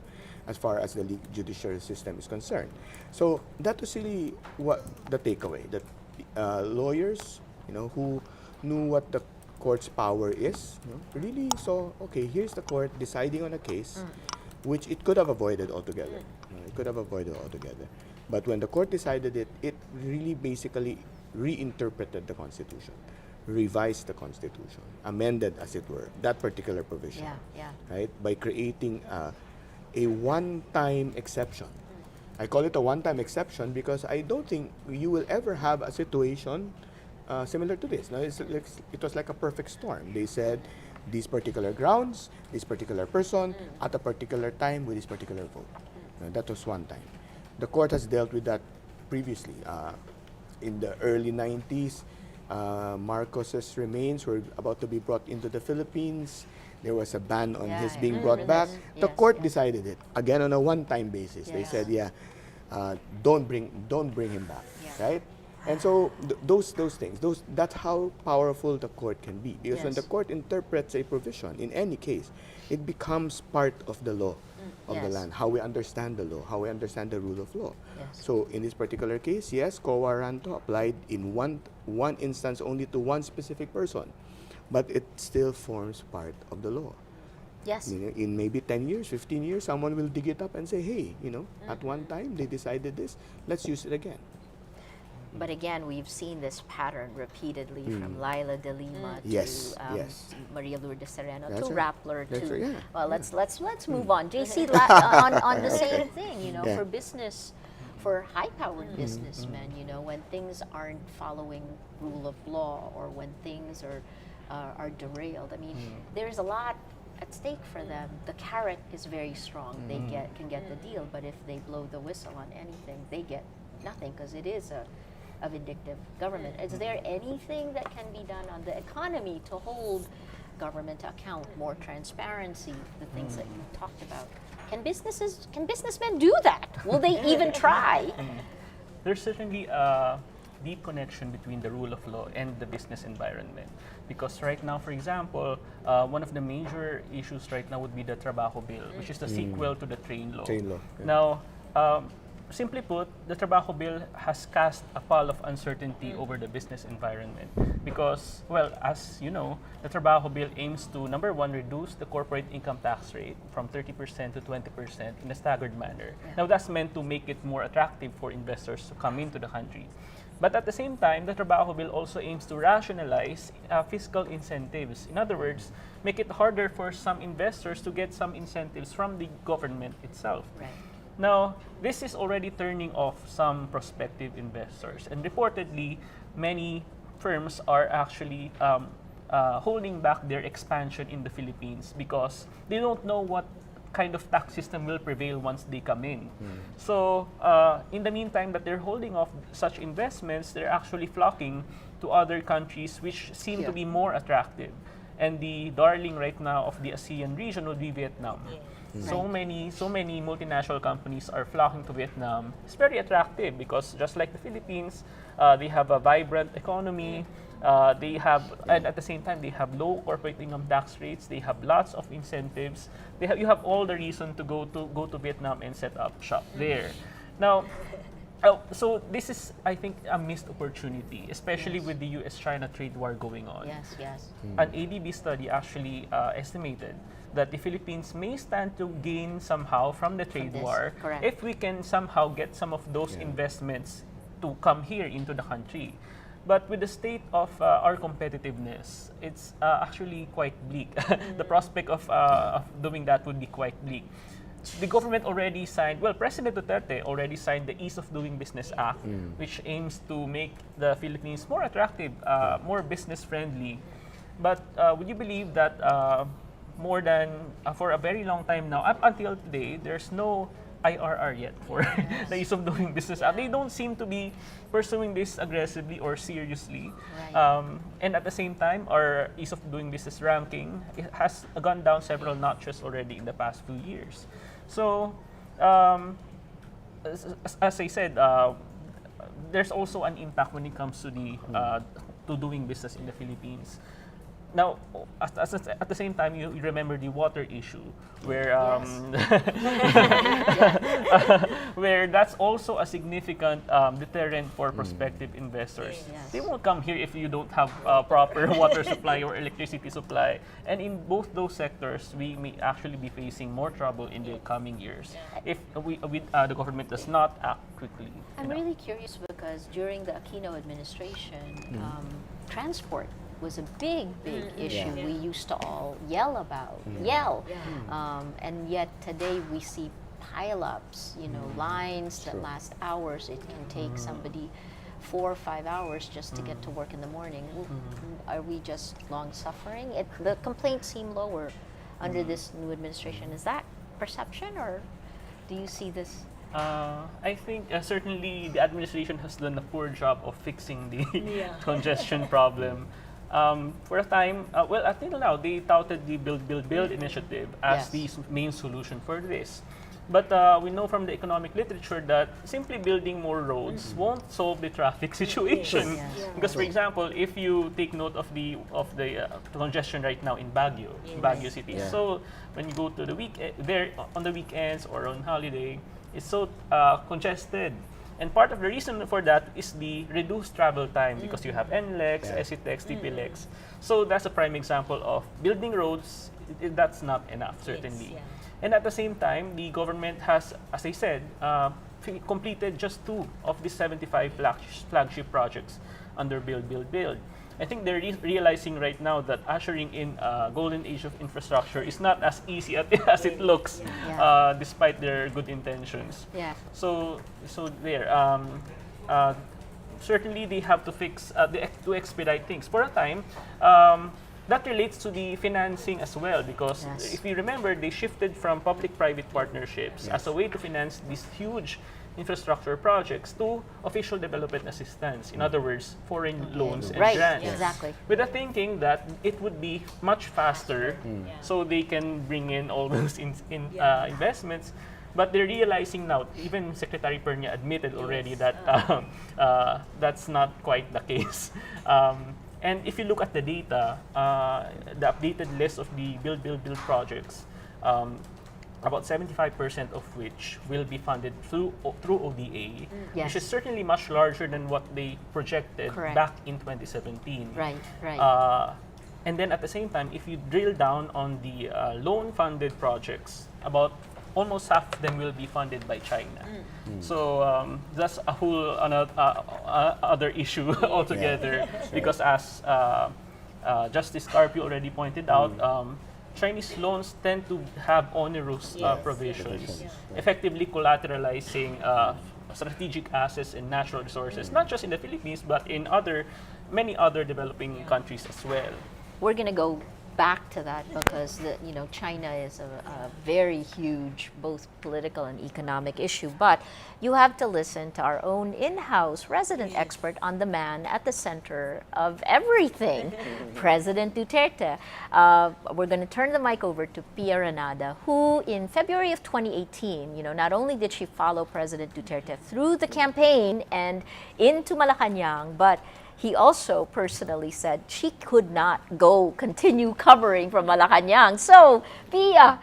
as far as the judicial system is concerned. So that was really what the takeaway, that lawyers, who knew what the court's power is, really saw, okay, here's the court deciding on a case which it could have avoided altogether. It could have avoided altogether. But when the court decided it really basically reinterpreted the Constitution, revised the Constitution, amended, as it were, that particular provision, right, by creating a one-time exception. I call it a one-time exception because I don't think you will ever have a situation similar to this. Now, it was like a perfect storm. They said these particular grounds, this particular person, at a particular time with this particular vote. That was one time. The court has dealt with that previously. In the early 90s, Marcos's remains were about to be brought into the Philippines. There was a ban on his being brought back. The court decided it, again on a one-time basis. They said, don't bring him back, right? And so those things, that's how powerful the court can be. Because when the court interprets a provision, in any case, it becomes part of the law of the land, how we understand the law, how we understand the rule of law. So in this particular case, yes, quo warranto applied in one instance only to one specific person, but it still forms part of the law. Yes. In maybe 10 years, 15 years, someone will dig it up and say, hey, at one time they decided this, let's use it again. But again, we've seen this pattern repeatedly from Laila de Lima to Maria Lourdes Sereno to Rappler to well, let's move on. JC on the same thing, for business, for high-powered businessmen, when things aren't following rule of law or when things are derailed. I mean, there's a lot at stake for them. The carrot is very strong. They can get the deal, but if they blow the whistle on anything, they get nothing because it is a vindictive government. Is there anything that can be done on the economy to hold government to account, more transparency, the things that you talked about? Can businessmen do that? Will they even try? There's certainly a deep connection between the rule of law and the business environment. Because right now, for example, one of the major issues right now would be the Trabajo Bill, which is the sequel to the Train Law. Now, simply put, the Trabajo Bill has cast a pall of uncertainty over the business environment because, well, as you know, the Trabajo Bill aims to, number one, reduce the corporate income tax rate from 30% to 20% in a staggered manner. Now, that's meant to make it more attractive for investors to come into the country. But at the same time, the Trabajo Bill also aims to rationalize fiscal incentives. In other words, make it harder for some investors to get some incentives from the government itself. Now, this is already turning off some prospective investors, and reportedly, many firms are actually holding back their expansion in the Philippines because they don't know what kind of tax system will prevail once they come in. So in the meantime that they're holding off such investments, they're actually flocking to other countries which seem to be more attractive. And the darling right now of the ASEAN region will be Vietnam. So many multinational companies are flocking to Vietnam. It's very attractive because just like the Philippines, they have a vibrant economy. They have, and at the same time, they have low corporate income tax rates. They have lots of incentives. You have all the reason to go to Vietnam and set up shop there. Now, so this is, I think, a missed opportunity, especially with the U.S.-China trade war going on. Yes, yes. An ADB study actually estimated that the Philippines may stand to gain somehow from the trade war correct. if we can somehow get some of those investments to come here into the country. But with the state of our competitiveness, it's actually quite bleak. The prospect of doing that would be quite bleak. The government already signed, well, President Duterte already signed the Ease of Doing Business Act, which aims to make the Philippines more attractive, more business-friendly. But would you believe that more than, for a very long time now, up until today, there's no IRR yet for the Ease of Doing Business Act. They don't seem to be pursuing this aggressively or seriously. And at the same time, our Ease of Doing Business ranking, it has gone down several notches already in the past few years. So, as I said, there's also an impact when it comes to the to doing business in the Philippines. Now, at the same time, you remember the water issue, where where that's also a significant deterrent for prospective investors. They won't come here if you don't have proper water supply or electricity supply. And in both those sectors, we may actually be facing more trouble in the coming years if the government does not act quickly. I'm really curious because during the Aquino administration, transport was a big issue we used to all yell about, and yet today we see pile-ups, lines that last hours. It can take somebody 4 or 5 hours just to get to work in the morning. Are we just long-suffering? The complaints seem lower under this new administration. Is that perception, or do you see this? I think certainly the administration has done a poor job of fixing the congestion problem. For a time, well, until now, they touted the Build initiative as the main solution for this. But we know from the economic literature that simply building more roads won't solve the traffic situation. Because, for example, if you take note of the congestion right now in Baguio City, so when you go to there on the weekends or on holiday, it's so congested. And part of the reason for that is the reduced travel time because you have NLEX, SETEX, TPLEX. So that's a prime example of building roads. That's not enough, certainly. And at the same time, the government has, as I said, completed just 2 of the 75 flagship projects under Build. I think they're realizing right now that ushering in a golden age of infrastructure is not as easy as it looks, despite their good intentions. So there, certainly they have to fix to expedite things. For a time, that relates to the financing as well, because if you remember, they shifted from public-private partnerships as a way to finance these huge infrastructure projects to official development assistance. In other words, foreign loans and grants. Exactly. With the thinking that it would be much faster, so they can bring in all those investments. But they're realizing now, even Secretary Pernia admitted already that that's not quite the case. And if you look at the data, the updated list of the Build projects, about 75% of which will be funded through ODA, which is certainly much larger than what they projected back in 2017. Right. And then at the same time, if you drill down on the loan-funded projects, about almost half of them will be funded by China. So that's a whole other issue altogether, because as Justice Carpio already pointed out, Chinese loans tend to have onerous provisions, effectively collateralizing strategic assets and natural resources, not just in the Philippines, but in many other developing countries as well. We're going to go back to that because China is a very huge both political and economic issue. But you have to listen to our own in-house resident expert on the man at the center of everything, President Duterte. We're going to turn the mic over to Pia Renada, who in February of 2018, not only did she follow President Duterte through the campaign and into Malacanang, but he also personally said she could not continue covering from Malacanang. So, Pia,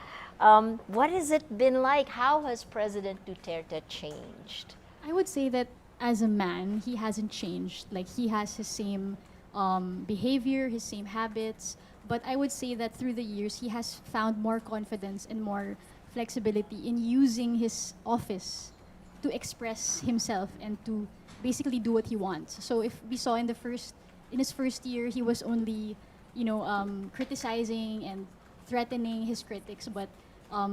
what has it been like? How has President Duterte changed? I would say that as a man, he hasn't changed. Like, he has his same behavior, his same habits. But I would say that through the years, he has found more confidence and more flexibility in using his office to express himself and to basically do what he wants. So if we saw in his first year, he was only, criticizing and threatening his critics. But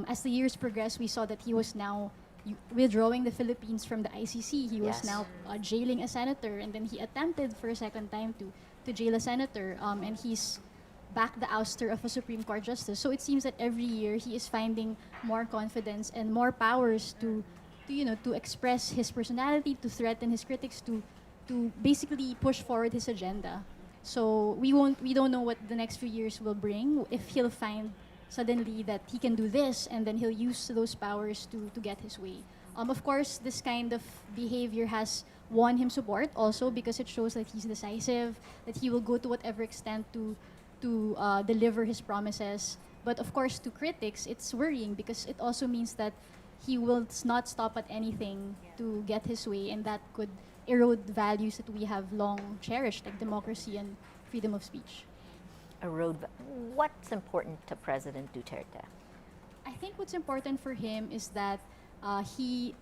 as the years progressed, we saw that he was now withdrawing the Philippines from the ICC. He was now jailing a senator, and then he attempted for a second time to jail a senator, and he's back the ouster of a Supreme Court justice. So it seems that every year he is finding more confidence and more powers to express his personality, to threaten his critics, to basically push forward his agenda. So we don't know what the next few years will bring, if he'll find suddenly that he can do this and then he'll use those powers to get his way. Of course, this kind of behavior has won him support also because it shows that he's decisive, that he will go to whatever extent to deliver his promises. But of course, to critics, it's worrying because it also means that he will not stop at anything to get his way, and that could erode values that we have long cherished, like democracy and freedom of speech. What's important to President Duterte? I think what's important for him is that he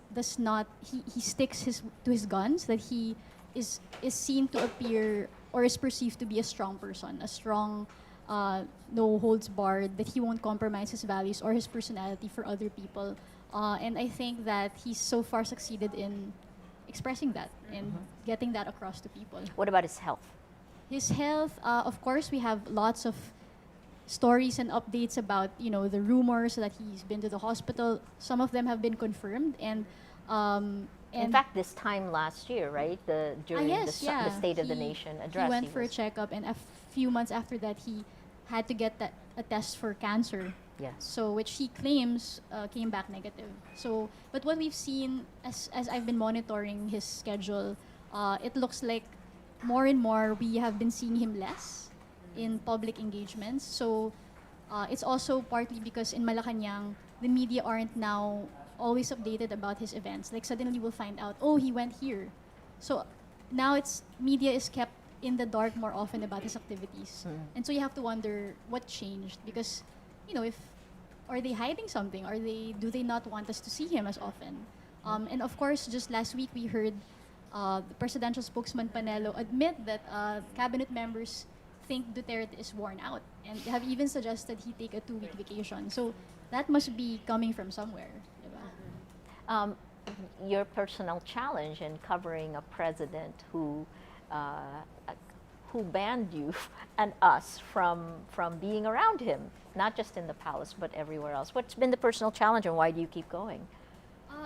sticks to his guns, that he is seen to appear or is perceived to be a strong person, a strong, no holds barred, that he won't compromise his values or his personality for other people. And I think that he's so far succeeded in expressing that and getting that across to people. What about his health? His health, of course, we have lots of stories and updates about the rumors that he's been to the hospital. Some of them have been confirmed, and in fact, this time last year, right? During the State of the Nation address, he went for a checkup, and a few months after that, he had to get a test for cancer. Yes. So, which he claims came back negative. So, but what we've seen as I've been monitoring his schedule, it looks like more and more we have been seeing him less in public engagements. So, it's also partly because in Malacanang, the media aren't now always updated about his events. Like suddenly we'll find out, oh, he went here. So now media is kept in the dark more often about his activities. And so you have to wonder what changed, because are they hiding something? Do they not want us to see him as often? And of course, just last week we heard the presidential spokesman Panelo admit that cabinet members think Duterte is worn out, and have even suggested he take a 2-week vacation. So that must be coming from somewhere. Your personal challenge in covering a president who banned you and us from being around him, not just in the palace but everywhere else. What's been the personal challenge, and why do you keep going?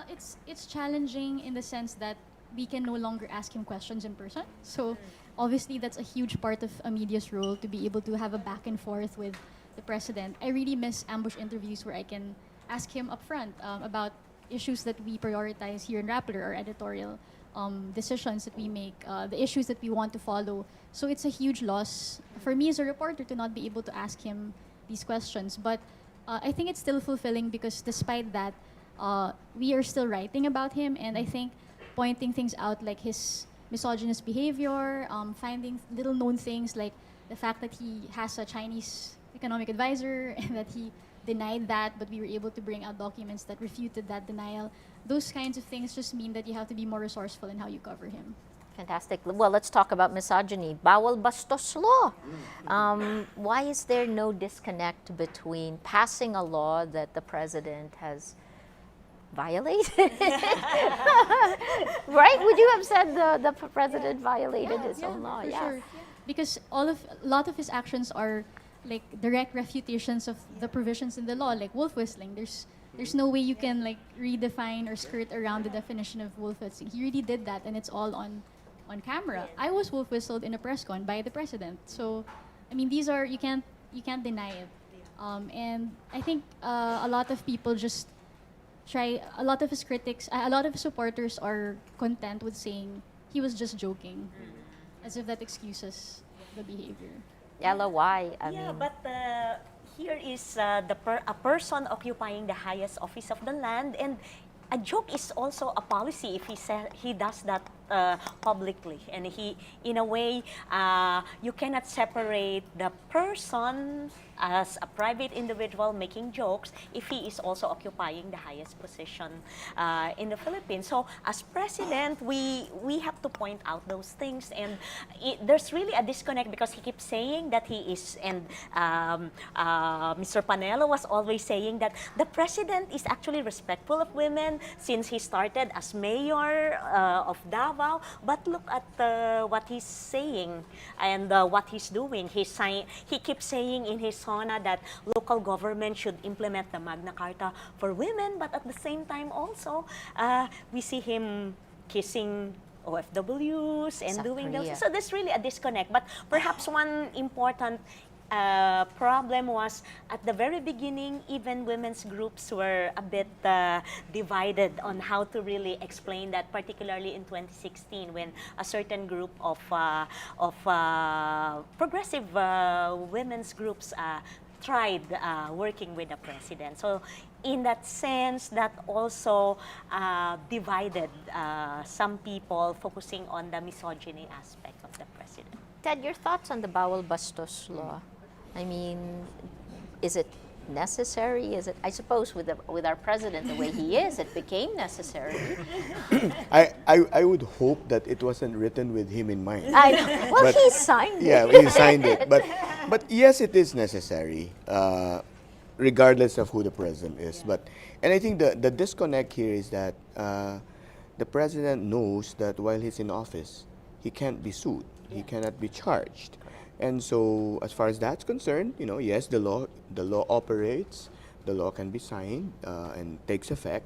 It's challenging in the sense that we can no longer ask him questions in person. So obviously that's a huge part of a media's role, to be able to have a back and forth with the president. I really miss ambush interviews where I can ask him up front about issues that we prioritize here in Rappler, or editorial decisions that we make, the issues that we want to follow. So it's a huge loss for me as a reporter to not be able to ask him these questions. But I think it's still fulfilling because despite that, we are still writing about him, and I think pointing things out like his misogynist behavior, finding little known things like the fact that he has a Chinese economic advisor and that he denied that, but we were able to bring out documents that refuted that denial. Those kinds of things just mean that you have to be more resourceful in how you cover him. Fantastic. Well, let's talk about misogyny. Bawal bastos law. Why is there no disconnect between passing a law that the president has violated. Right? Would you have said the president violated his own law? For Yeah. sure. Because a lot of his actions are like direct refutations of the provisions in the law, like wolf whistling. There's no way you can like redefine or skirt around the definition of wolf whistling. He really did that, and it's all on camera. I was wolf whistled in a press con by the president. So, I mean, these are you can't deny it. And I think a lot of people just try. A lot of his critics, a lot of his supporters are content with saying he was just joking, as if that excuses the behavior. Ella, why? I Yeah, mean, but here is a person occupying the highest office of the land, and a joke is also a policy if he does that publicly, and he, in a way, you cannot separate the person as a private individual making jokes if he is also occupying the highest position in the Philippines. So as president, we have to point out those things, and there's really a disconnect because he keeps saying that he is, and Mr. Panelo was always saying that the president is actually respectful of women since he started as mayor of Davao. But look at what he's saying and what he's doing. He keeps saying in his SONA that local government should implement the Magna Carta for women, but at the same time also, we see him kissing OFWs and South doing Korea. those. So there's really a disconnect. But perhaps one important problem was at the very beginning, even women's groups were a bit divided on how to really explain that, particularly in 2016 when a certain group of progressive women's groups tried working with the president. So in that sense, that also divided some people focusing on the misogyny aspect of the president. Ted, your thoughts on the Bawal Bastos law? I mean, is it necessary? Is it? I suppose with our president the way he is, it became necessary. I would hope that it wasn't written with him in mind. I know. Well, he signed it. Yeah, he signed it. But yes, it is necessary, regardless of who the president is. And I think the disconnect here is that the president knows that while he's in office, he can't be sued. He cannot be charged. And so, as far as that's concerned, yes, the law operates, the law can be signed and takes effect.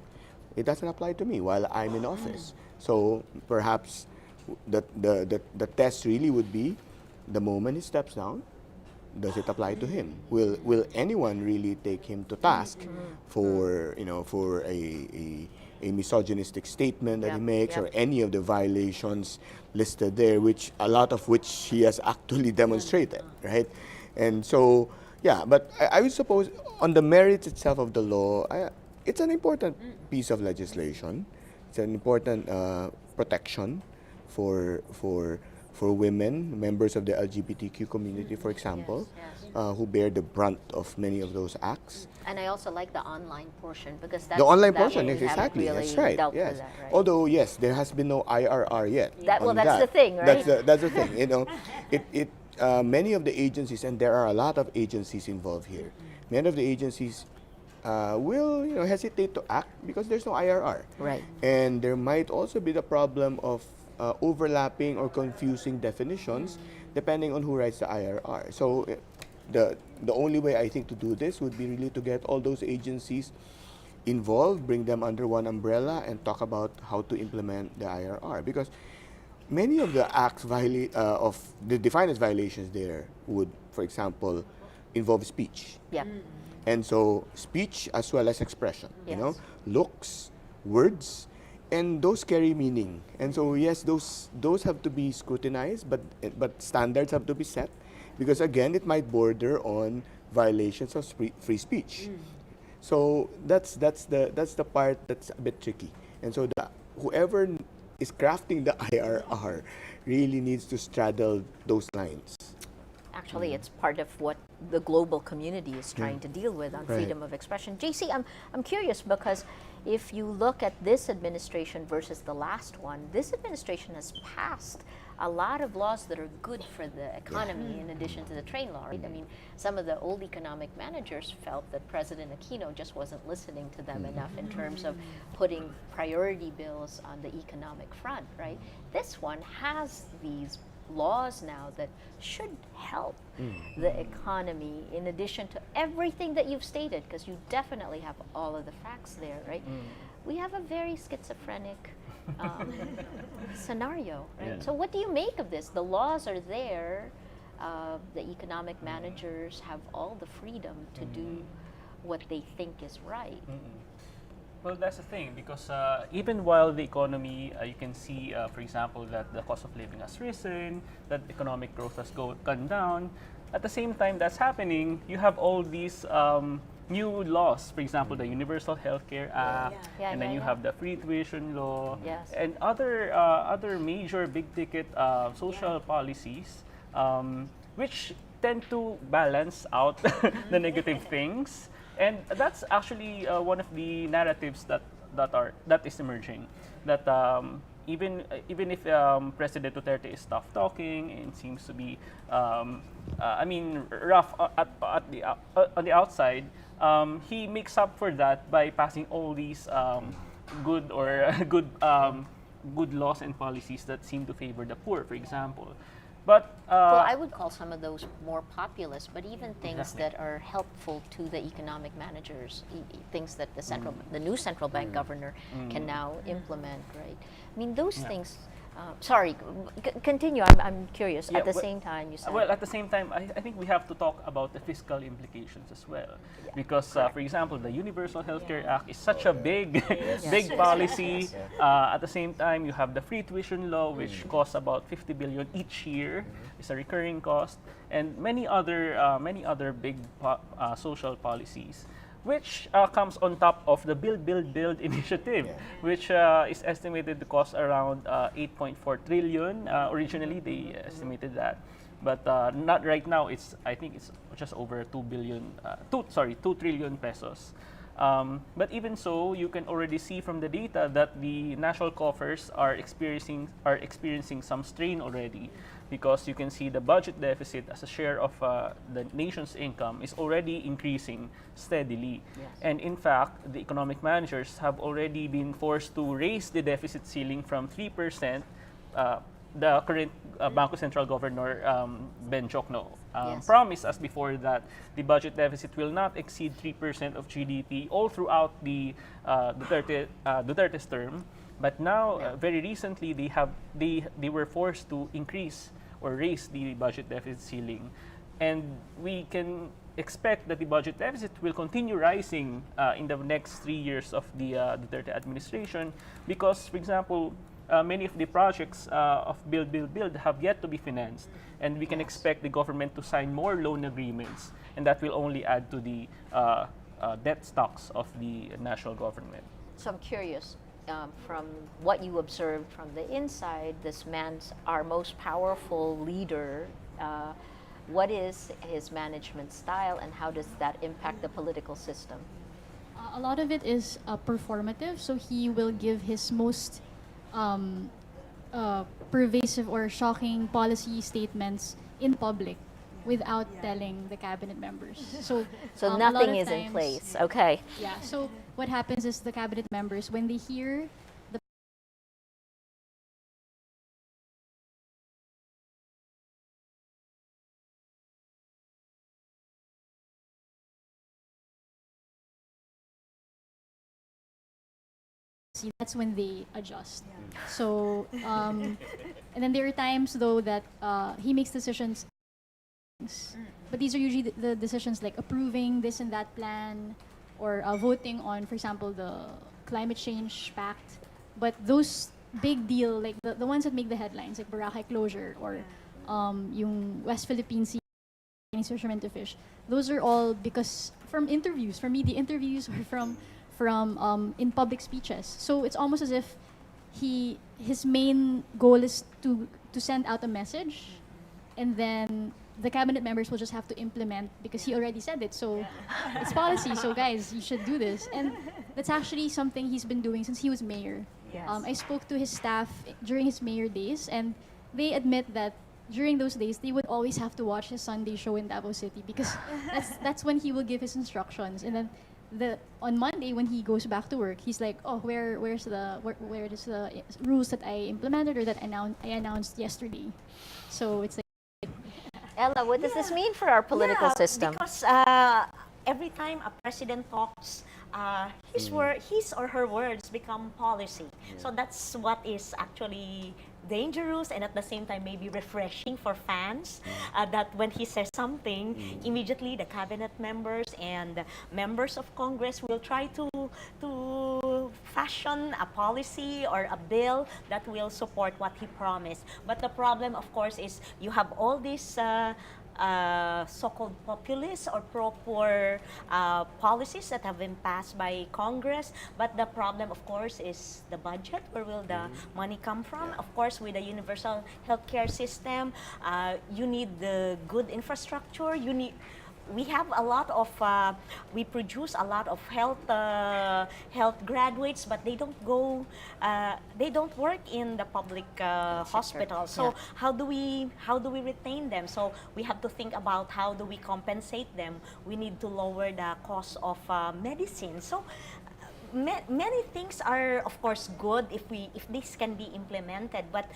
It doesn't apply to me while I'm in office. So perhaps the test really would be the moment he steps down, does it apply to him? Will anyone really take him to task for a misogynistic statement that he makes, or any of the violations listed there, a lot of which he has actually demonstrated, right? And so, yeah, but I would suppose on the merits itself of the law, it's an important piece of legislation. It's an important protection for women, members of the LGBTQ community, for example, who bear the brunt of many of those acts. And I also like the online portion because that's The online that portion, we yes, haven't exactly. really That's right. dealt Yes. with that, right? Although, yes, there has been no IRR yet. Well, on that's the thing, right? That's the thing. Many of the agencies, and there are a lot of agencies involved here. Many of the agencies will hesitate to act because there's no IRR. Right. And there might also be the problem of overlapping or confusing definitions depending on who writes the IRR. So the only way I think to do this would be really to get all those agencies involved, bring them under one umbrella, and talk about how to implement the IRR. Because many of the acts of the defined as violations there would, for example, involve speech. Yeah. And so speech as well as expression, Yes. looks, words, and those carry meaning. And so yes, those have to be scrutinized, but standards have to be set, because again, it might border on violations of free speech. So that's the part that's a bit tricky. And so whoever is crafting the IRR really needs to straddle those lines. Actually, it's part of what the global community is trying to deal with on Right. freedom of expression. JC, I'm curious because if you look at this administration versus the last one, this administration has passed a lot of laws that are good for the economy in addition to the trade law. Right? I mean, some of the old economic managers felt that President Aquino just wasn't listening to them enough in terms of putting priority bills on the economic front, right? This one has these laws now that should help the economy in addition to everything that you've stated, because you definitely have all of the facts there, right? We have a very schizophrenic scenario, right? Yeah. So what do you make of this? The laws are there. The economic managers have all the freedom to do what they think is right. Well, that's the thing, because even while the economy, you can see, for example, that the cost of living has risen, that economic growth has gone down. At the same time that's happening, you have all these new laws, for example, the Universal Healthcare Act, Yeah, and then yeah, you yeah. have the free tuition law, Yes. and other major big-ticket social policies, which tend to balance out the negative things. And that's actually one of the narratives that is emerging. That even if President Duterte is tough talking and seems to be, rough on the outside, he makes up for that by passing all these good or good laws and policies that seem to favor the poor, for example. But Well, I would call some of those more populist, but even things Exactly. that are helpful to the economic managers, things that the new central bank governor can now implement, right? I mean, those Yeah. things. Sorry, continue. I'm curious. Yeah, At the well- same time, you said. Well, at the same time, I think we have to talk about the fiscal implications as well. Because, for example, the Universal Healthcare Act is such a big, big policy. At the same time, you have the free tuition law, which costs about 50 billion each year. It's a recurring cost, and many other big social policies, which comes on top of the Build initiative, which is estimated to cost around 8.4 trillion. Originally, they estimated that, but not right now. I think it's just over 2 trillion pesos. But even so, you can already see from the data that the national coffers are experiencing some strain already, because you can see the budget deficit as a share of the nation's income is already increasing steadily. And in fact, the economic managers have already been forced to raise the deficit ceiling from 3%. The current Bangko Sentral Governor, Ben Jokno, promised us before that the budget deficit will not exceed 3% of GDP all throughout the Duterte's term. But now, very recently, they were forced to increase or raise the budget deficit ceiling. And we can expect that the budget deficit will continue rising in the next 3 years of the Duterte administration, because, for example, many of the projects of Build have yet to be financed, and we can expect the government to sign more loan agreements, and that will only add to the debt stocks of the national government. So I'm curious, from what you observed from the inside, this man's our most powerful leader. What is his management style, and how does that impact the political system? A lot of it is performative, so he will give his most pervasive or shocking policy statements in public without telling the cabinet members. So, So a lot nothing of is in times- place. Okay. Yeah. So what happens is the cabinet members, when they hear the that's when they adjust. So, and then there are times though that he makes decisions, but these are usually the decisions like approving this and that plan, or voting on, for example, the climate change pact. But those big deal, like the ones that make the headlines, like Boracay closure or yung West Philippine Sea Chinese fishermen to fish, those are all because from interviews, from media interviews, or from in public speeches. So it's almost as if his main goal is to send out a message, and then the cabinet members will just have to implement because he already said it. So it's policy. So guys, you should do this. And that's actually something he's been doing since he was mayor. Yes. I spoke to his staff during his mayor days, and they admit that during those days they would always have to watch his Sunday show in Davao City because that's when he will give his instructions. And then on Monday when he goes back to work, he's like, oh, where is the rules that I implemented or that I announced yesterday. So it's like, Ella, what does this mean for our political Yeah, system? Because every time a president talks, his or her words become policy. So that's what is actually dangerous and at the same time maybe refreshing for fans, that when he says something, immediately the cabinet members and members of Congress will try to fashion a policy or a bill that will support what he promised. But the problem, of course, is you have all these so-called populist or pro-poor policies that have been passed by Congress. But the problem, of course, is the budget. Where will the money come from? Of course, with the universal healthcare system, you need the good infrastructure. We have a lot of, we produce a lot of health graduates, but they don't go, they don't work in the public hospital. So how do we retain them? So we have to think about how do we compensate them. We need to lower the cost of medicine. So many things are, of course, good if this can be implemented, but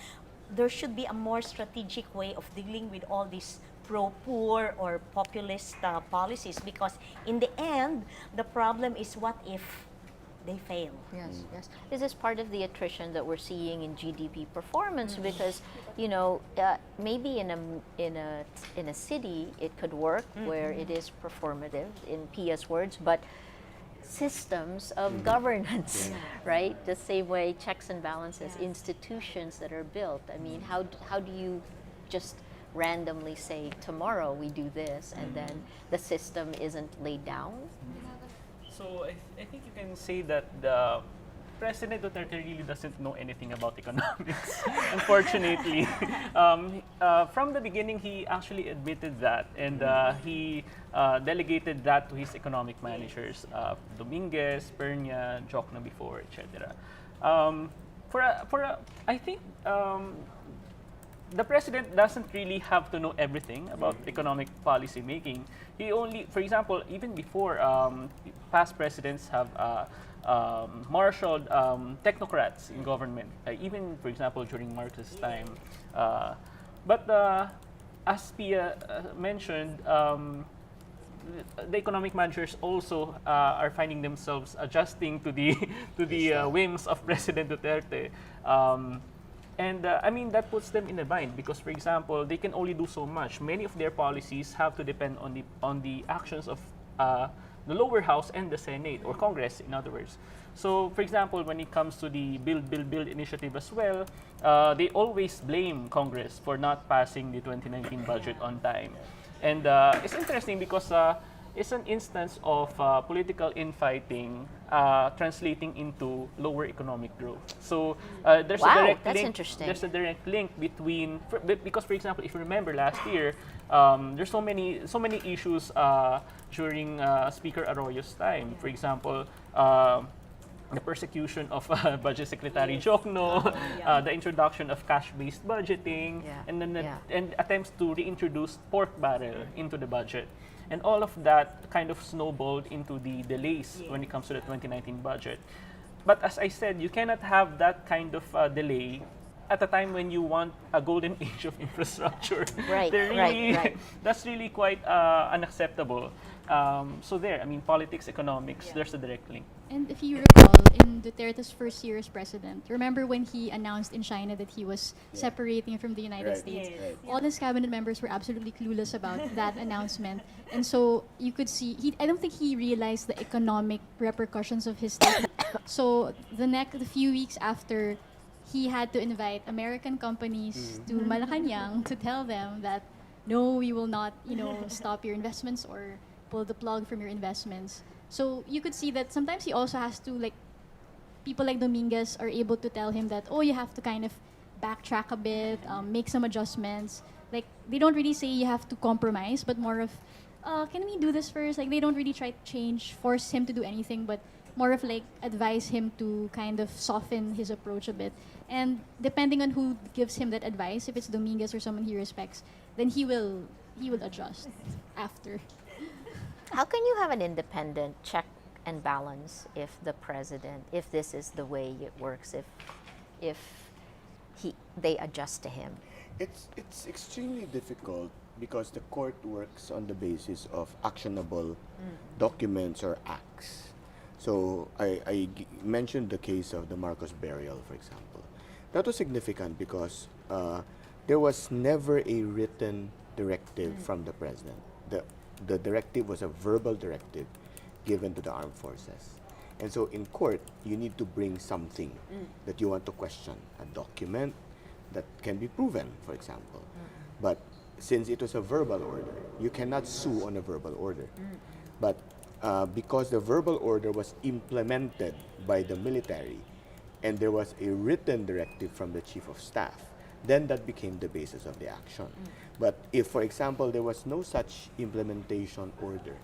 there should be a more strategic way of dealing with all these pro-poor or populist policies, because in the end, the problem is what if they fail. Yes, yes. This is part of the attrition that we're seeing in GDP performance because, you know, maybe in a city it could work where it is performative in Pia's words, but systems of governance, right? The same way checks and balances, institutions that are built. I mean, how do you just randomly say tomorrow we do this and then the system isn't laid down? So I think you can say that the President Duterte really doesn't know anything about economics, unfortunately. From the beginning, he actually admitted that, and he delegated that to his economic managers, Dominguez, Pernia, Jokna before, etc. I think the president doesn't really have to know everything about economic policy making. He only, for example, even before, past presidents have marshaled technocrats in government, even, for example, during Marx's time. But as Pia mentioned, the economic managers also are finding themselves adjusting to the whims of President Duterte. I mean, that puts them in a bind because, for example, they can only do so much. Many of their policies have to depend on the actions of the lower house and the Senate, or Congress, in other words. So, for example, when it comes to the Build initiative as well, they always blame Congress for not passing the 2019 budget on time. And it's interesting because it's an instance of political infighting translating into lower economic growth. So there's a direct that's link. interesting. There's a direct link between because, for example, if you remember last year, there's so many issues during Speaker Arroyo's time. For example, the persecution of Budget Secretary Jokno, the introduction of cash-based budgeting, and then and attempts to reintroduce pork barrel into the budget. And all of that kind of snowballed into the delays when it comes to the 2019 budget. But as I said, you cannot have that kind of delay at a time when you want a golden age of infrastructure. Right, right. That's really quite unacceptable. So there, I mean, politics, economics, there's a direct link. And if you recall, in Duterte's first year as president, remember when he announced in China that he was separating from the United States? All his cabinet members were absolutely clueless about that announcement. And so you could see, I don't think he realized the economic repercussions of his statement. So the few weeks after, he had to invite American companies to Malacanang to tell them that, no, we will not, stop your investments or pull the plug from your investments. So you could see that sometimes he also has to, people like Dominguez are able to tell him that, oh, you have to kind of backtrack a bit, make some adjustments. Like, they don't really say you have to compromise, but more of, can we do this first? Like, they don't really try to change, force him to do anything, but more of like advise him to kind of soften his approach a bit. And depending on who gives him that advice, if it's Dominguez or someone he respects, then he will adjust after. How can you have an independent check and balance if the president, if this is the way it works, if they adjust to him? It's extremely difficult because the court works on the basis of actionable documents or acts. So I mentioned the case of the Marcos burial, for example. That was significant because there was never a written directive from the president. The directive was a verbal directive given to the armed forces. And so in court, you need to bring something that you want to question, a document that can be proven, for example. But since it was a verbal order, you cannot sue on a verbal order. But because the verbal order was implemented by the military and there was a written directive from the chief of staff, then that became the basis of the action. But if, for example, there was no such implementation order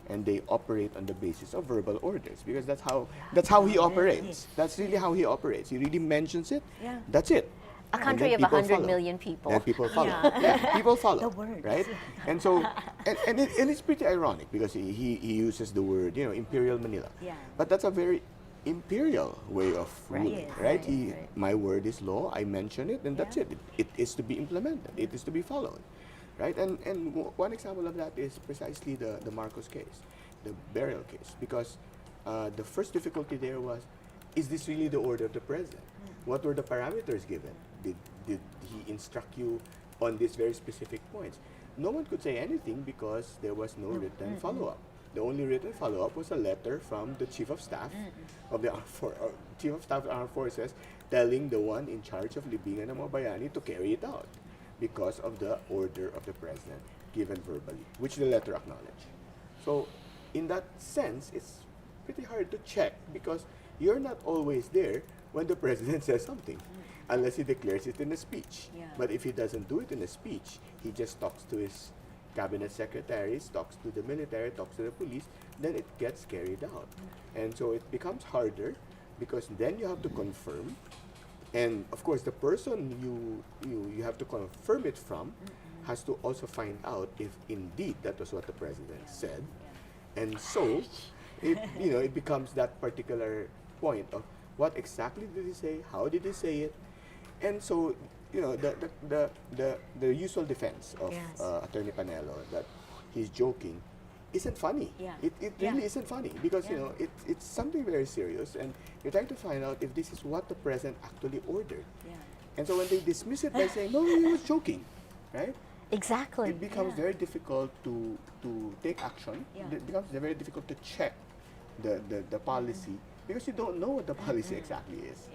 and they operate on the basis of verbal orders, because that's how he operates. That's really how he operates. He really mentions it. That's it. A country of 100 million people. And people follow. Yeah, people follow. The words. Right? And so, and it's pretty ironic because he uses the word, Imperial Manila. Yeah. But that's a very imperial way of ruling, right? Right. My word is law. I mention it, and that's it. It is to be implemented. It is to be followed, right? And one example of that is precisely the Marcos case, the burial case, because the first difficulty there was, is this really the order of the president? What were the parameters given? Did he instruct you on these very specific points? No one could say anything because there was no written follow-up. The only written follow-up was a letter from the chief of staff of the chief of staff of the armed forces telling the one in charge of Libingan and Mabayani to carry it out because of the order of the president given verbally, which the letter acknowledged. So in that sense, it's pretty hard to check because you're not always there when the president says something, unless he declares it in a speech. But if he doesn't do it in a speech, he just talks to his cabinet secretaries, talks to the military, talks to the police, then it gets carried out. And so it becomes harder because then you have to confirm. And of course, the person you have to confirm it from has to also find out if indeed that was what the president said. And so it becomes that particular point of what exactly did he say, how did he say it, and so the usual defense of Attorney Panelo that he's joking isn't funny. It really isn't funny because it's something very serious, and you're trying to find out if this is what the president actually ordered. And so when they dismiss it by saying no, he was joking, right? Exactly. It becomes very difficult to take action. It becomes very difficult to check the policy because you don't know what the policy exactly is.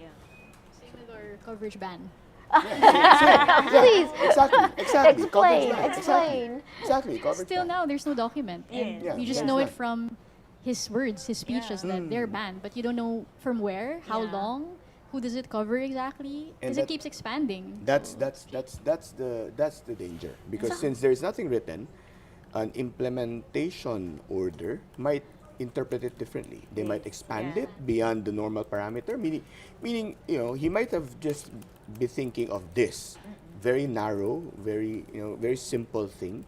Same with our coverage ban. Please. Exactly. Explain. Exactly. Still now, there's no document. And you just know it from his words, his speeches that they're banned, but you don't know from where, how long, who does it cover exactly, because it keeps expanding. That's the danger because since there is nothing written, an implementation order might interpret it differently. They might expand it beyond the normal parameter, meaning he might have just be thinking of this very narrow, very very simple thing,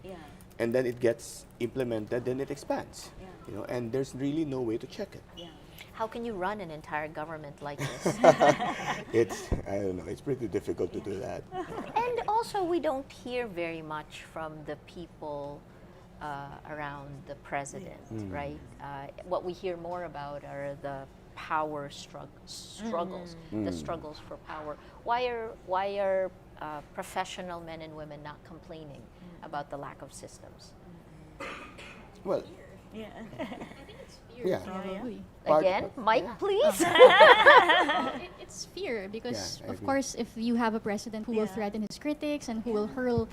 and then it gets implemented, then it expands, and there's really no way to check it. How can you run an entire government like this? I don't know. It's pretty difficult to do that. And also, we don't hear very much from the people around the president, right? What we hear more about are the power struggles, the struggles for power. Why are professional men and women not complaining about the lack of systems? Well, Probably. Again, Mike, please. It's fear because, of course, if you have a president who will threaten his critics and who will hurl,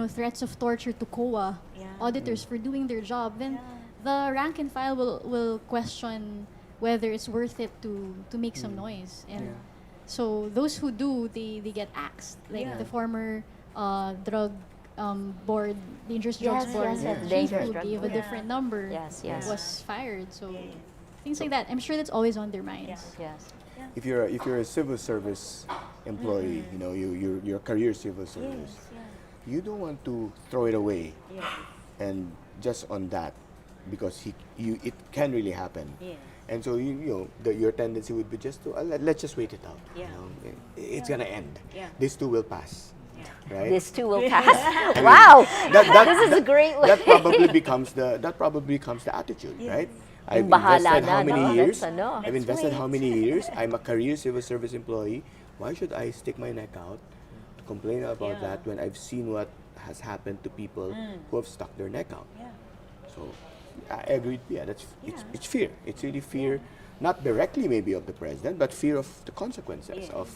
threats of torture to COA auditors for doing their job, then the rank and file will question whether it's worth it to make some noise. And so those who do, they get axed. Like the former drug board, dangerous drugs Yes, board yes, yes, chief dangerous who drug gave a board. different number Yes, yes. was fired. So things like that. I'm sure that's always on their minds. Yes. If you're a civil service employee, you know, you're a career civil service, you don't want to throw it away and just on that, because it can really happen. And so your tendency would be just to let's just wait it out. You know? It's gonna end. This too will pass. Right? This too will pass. Wow, this is a great way. That probably becomes the attitude, right? I've Bahala invested na, how many no? years? That's ano. I've invested how many years? I'm a career civil service employee. Why should I stick my neck out to complain about that when I've seen what has happened to people who have stuck their neck out? So I agree. Yeah, it's fear. It's really fear, not directly maybe of the president, but fear of the consequences of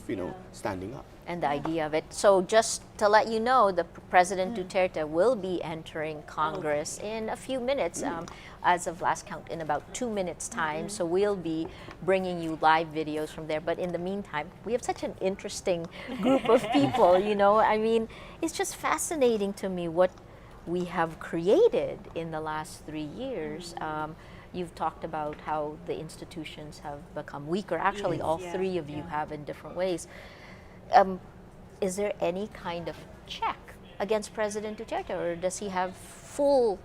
standing up. And the idea of it. So just to let you know, the President Duterte will be entering Congress in a few minutes, as of last count, in about 2 minutes time. So we'll be bringing you live videos from there. But in the meantime, we have such an interesting group of people, I mean, it's just fascinating to me what we have created in the last 3 years. You've talked about how the institutions have become weaker. Actually, all three of you have in different ways. Is there any kind of check against President Duterte, or does he have full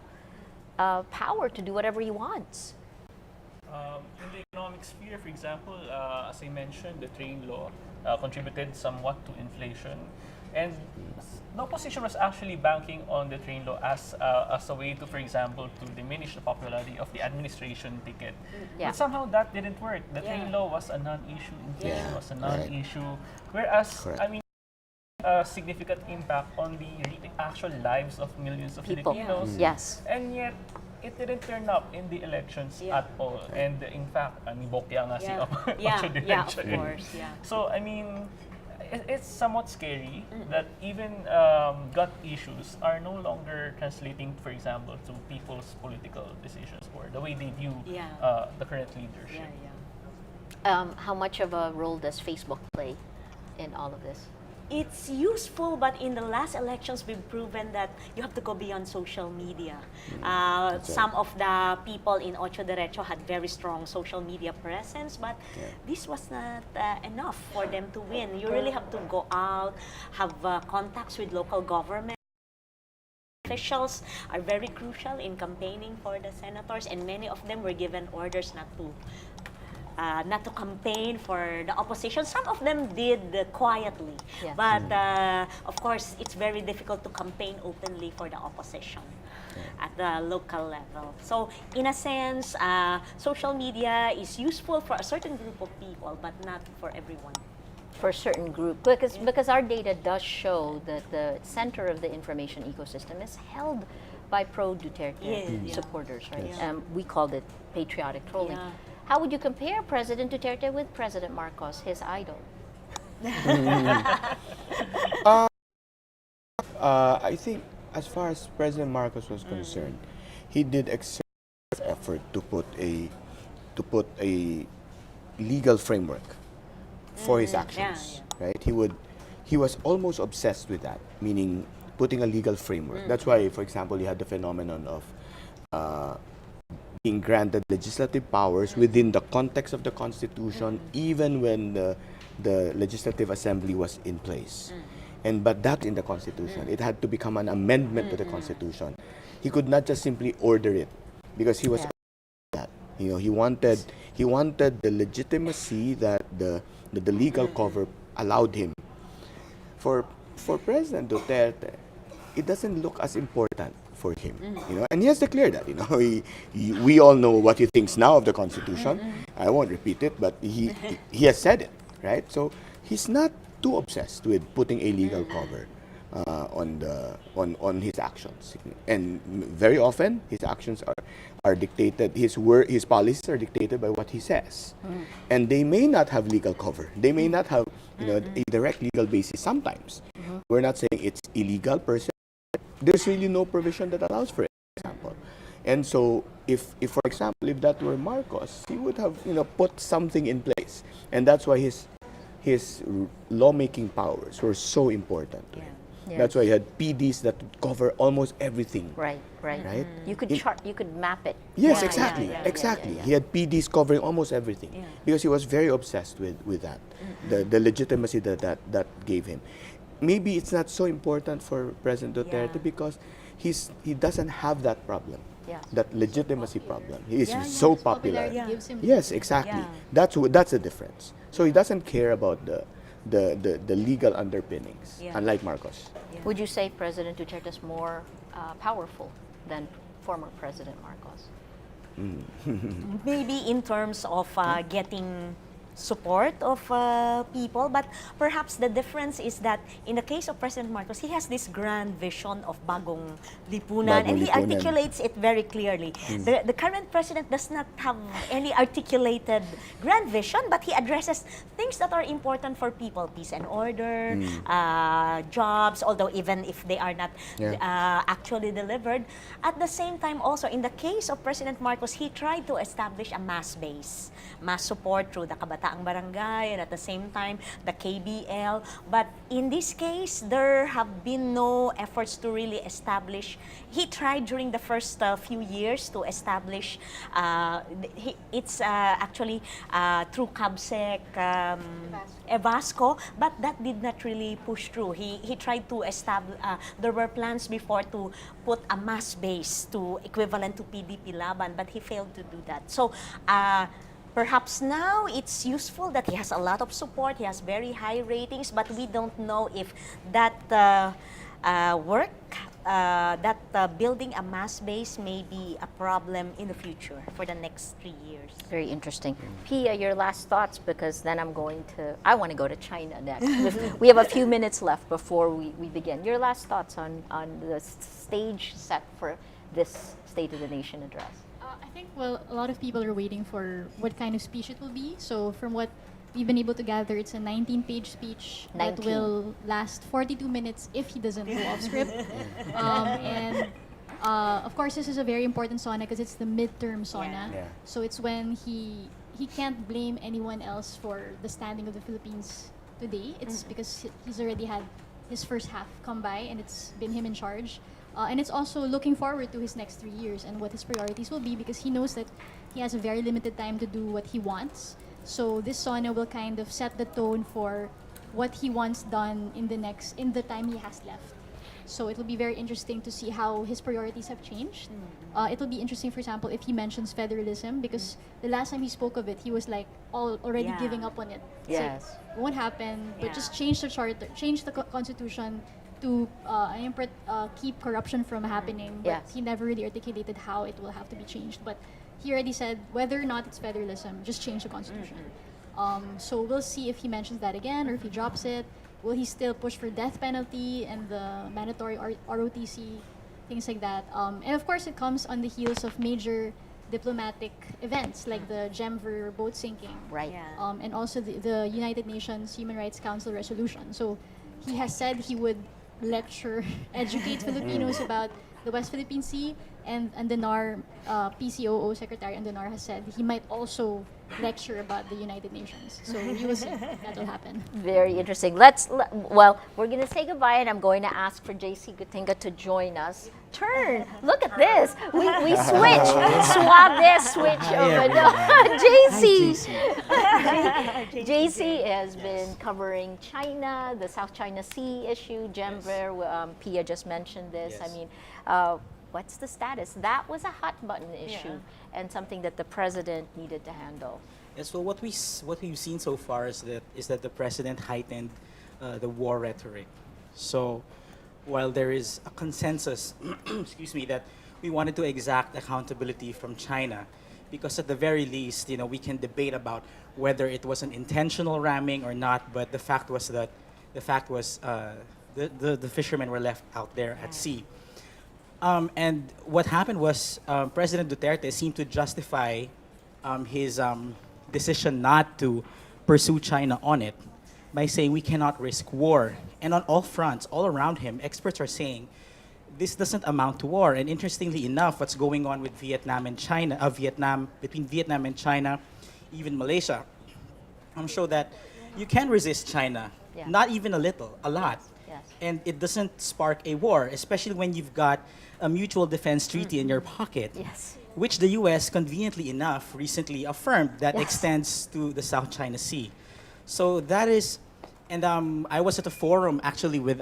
power to do whatever he wants? In the economic sphere, for example, as I mentioned, the train law contributed somewhat to inflation. And the opposition was actually banking on the train law as a way to, for example, to diminish the popularity of the administration ticket. But somehow that didn't work. The train law was a non-issue, inflation was a non-issue. Whereas, I mean, a significant impact on the actual lives of millions of People. Filipinos. Yes. And yet, it didn't turn up in the elections at all. And in fact, bokya nga si Ocho Diretso. Of course, So, I mean, it's somewhat scary that even gut issues are no longer translating, for example, to people's political decisions or the way they view the current leadership. How much of a role does Facebook play in all of this? It's useful, but in the last elections, we've proven that you have to go beyond social media. Some of the people in Ocho Diretso had very strong social media presence, but this was not enough for them to win. You really have to go out, have contacts with local government. Officials are very crucial in campaigning for the senators, and many of them were given orders not to campaign for the opposition. Some of them did quietly, but of course, it's very difficult to campaign openly for the opposition at the local level. So, in a sense, social media is useful for a certain group of people, but not for everyone. For a certain group, because our data does show that the center of the information ecosystem is held by pro-Duterte supporters, right? We called it patriotic trolling. How would you compare President Duterte with President Marcos, his idol? I think as far as President Marcos was concerned, he did exert effort to put a legal framework for his actions. Right? He was almost obsessed with that, meaning putting a legal framework. That's why, for example, you had the phenomenon of being granted legislative powers within the context of the Constitution, even when the Legislative Assembly was in place. But that in the Constitution, it had to become an amendment to the Constitution. He could not just simply order it, because he was that. He wanted the legitimacy that the legal cover allowed him. For President Duterte, it doesn't look as important for him, and he has declared that. We all know what he thinks now of the Constitution. I won't repeat it, but he has said it, right? So he's not too obsessed with putting a legal cover on his actions, and very often his actions are dictated. His policies are dictated by what he says, and they may not have legal cover. They may not have a direct legal basis. Sometimes we're not saying it's illegal per se. There's really no provision that allows for it, for example. And so, if for example, if that were Marcos, he would have put something in place, and that's why his lawmaking powers were so important to him. That's why you had PDs that would cover almost everything. Right. Right? You could chart, you could map it. Yes, Yeah, exactly, yeah, exactly. He had PDs covering almost everything because he was very obsessed with that, the legitimacy that gave him. Maybe it's not so important for President Duterte because he doesn't have that problem, that legitimacy problem. He is so popular. Popularity gives him Yes, exactly. Yeah. That's the difference. So he doesn't care about the legal underpinnings, unlike Marcos. Would you say President Duterte is more powerful than former President Marcos? Maybe in terms of getting support of people, but perhaps the difference is that in the case of President Marcos, he has this grand vision of bagong lipunan, and he articulates it very clearly. The current president does not have any articulated grand vision, but he addresses things that are important for people: peace and order, jobs, although even if they are not actually delivered. At the same time, also in the case of President Marcos, he tried to establish a mass base, mass support through the Kabataang Barangay, and at the same time the KBL. But in this case, there have been no efforts to really establish. He tried during the first few years to establish. It's actually through CABSEC, Evasco, but that did not really push through. He tried to establish. There were plans before to put a mass base to equivalent to PDP Laban, but he failed to do that. So. Perhaps now it's useful that he has a lot of support, he has very high ratings, but we don't know if that building a mass base may be a problem in the future for the next 3 years. Very interesting. Pia, your last thoughts, because then I want to go to China next. We have a few minutes left before we begin. Your last thoughts on the stage set for this State of the Nation address. I think, well, a lot of people are waiting for what kind of speech it will be. So from what we've been able to gather, it's a 19-page speech that will last 42 minutes if he doesn't go off script. Of course, this is a very important SONA because it's the midterm SONA. Yeah. So it's when he can't blame anyone else for the standing of the Philippines today. It's because he's already had his first half come by and it's been him in charge. And it's also looking forward to his next 3 years and what his priorities will be, because he knows that he has a very limited time to do what he wants. So this SONA will kind of set the tone for what he wants done in the time he has left. So it will be very interesting to see how his priorities have changed. It will be interesting, for example, if he mentions federalism, because the last time he spoke of it, he was like already giving up on it. Yes. So it won't happen, but just change the charter, change the constitution to keep corruption from happening. But he never really articulated how it will have to be changed. But he already said whether or not it's federalism, just change the constitution. So we'll see if he mentions that again or if he drops it. Will he still push for death penalty and the mandatory ROTC, things like that? And of course, it comes on the heels of major diplomatic events like the Gemver boat sinking, right? And also the United Nations Human Rights Council resolution. So he has said he would lecture, educate Filipinos about the West Philippine Sea, and Andanar, PCOO Secretary Andanar has said he might also lecture about the United Nations. So we will see. That will happen. Very interesting. Well, we're going to say goodbye, and I'm going to ask for JC Gutinga to join us. Turn. Look at this. We switch. Swap this, switch over. JC. JC has been covering China, the South China Sea issue, Gemver. Pia just mentioned this. I mean, what's the status? That was a hot button issue and something that the president needed to handle. Yeah, so what we've seen so far is that the president heightened the war rhetoric. So while there is a consensus, excuse me, that we wanted to exact accountability from China, because at the very least, we can debate about whether it was an intentional ramming or not. But the fact was that the fishermen were left out there at sea. And what happened was President Duterte seemed to justify his decision not to pursue China on it by saying we cannot risk war. And on all fronts, all around him, experts are saying this doesn't amount to war. And interestingly enough, what's going on with Vietnam and China, between Vietnam and China, even Malaysia, I'm sure that you can resist China, not even a little, a lot. and it doesn't spark a war, especially when you've got a mutual defense treaty in your pocket, Yes. which the U.S. conveniently enough recently affirmed that Yes. extends to the South China Sea. So that is, and I was at a forum actually with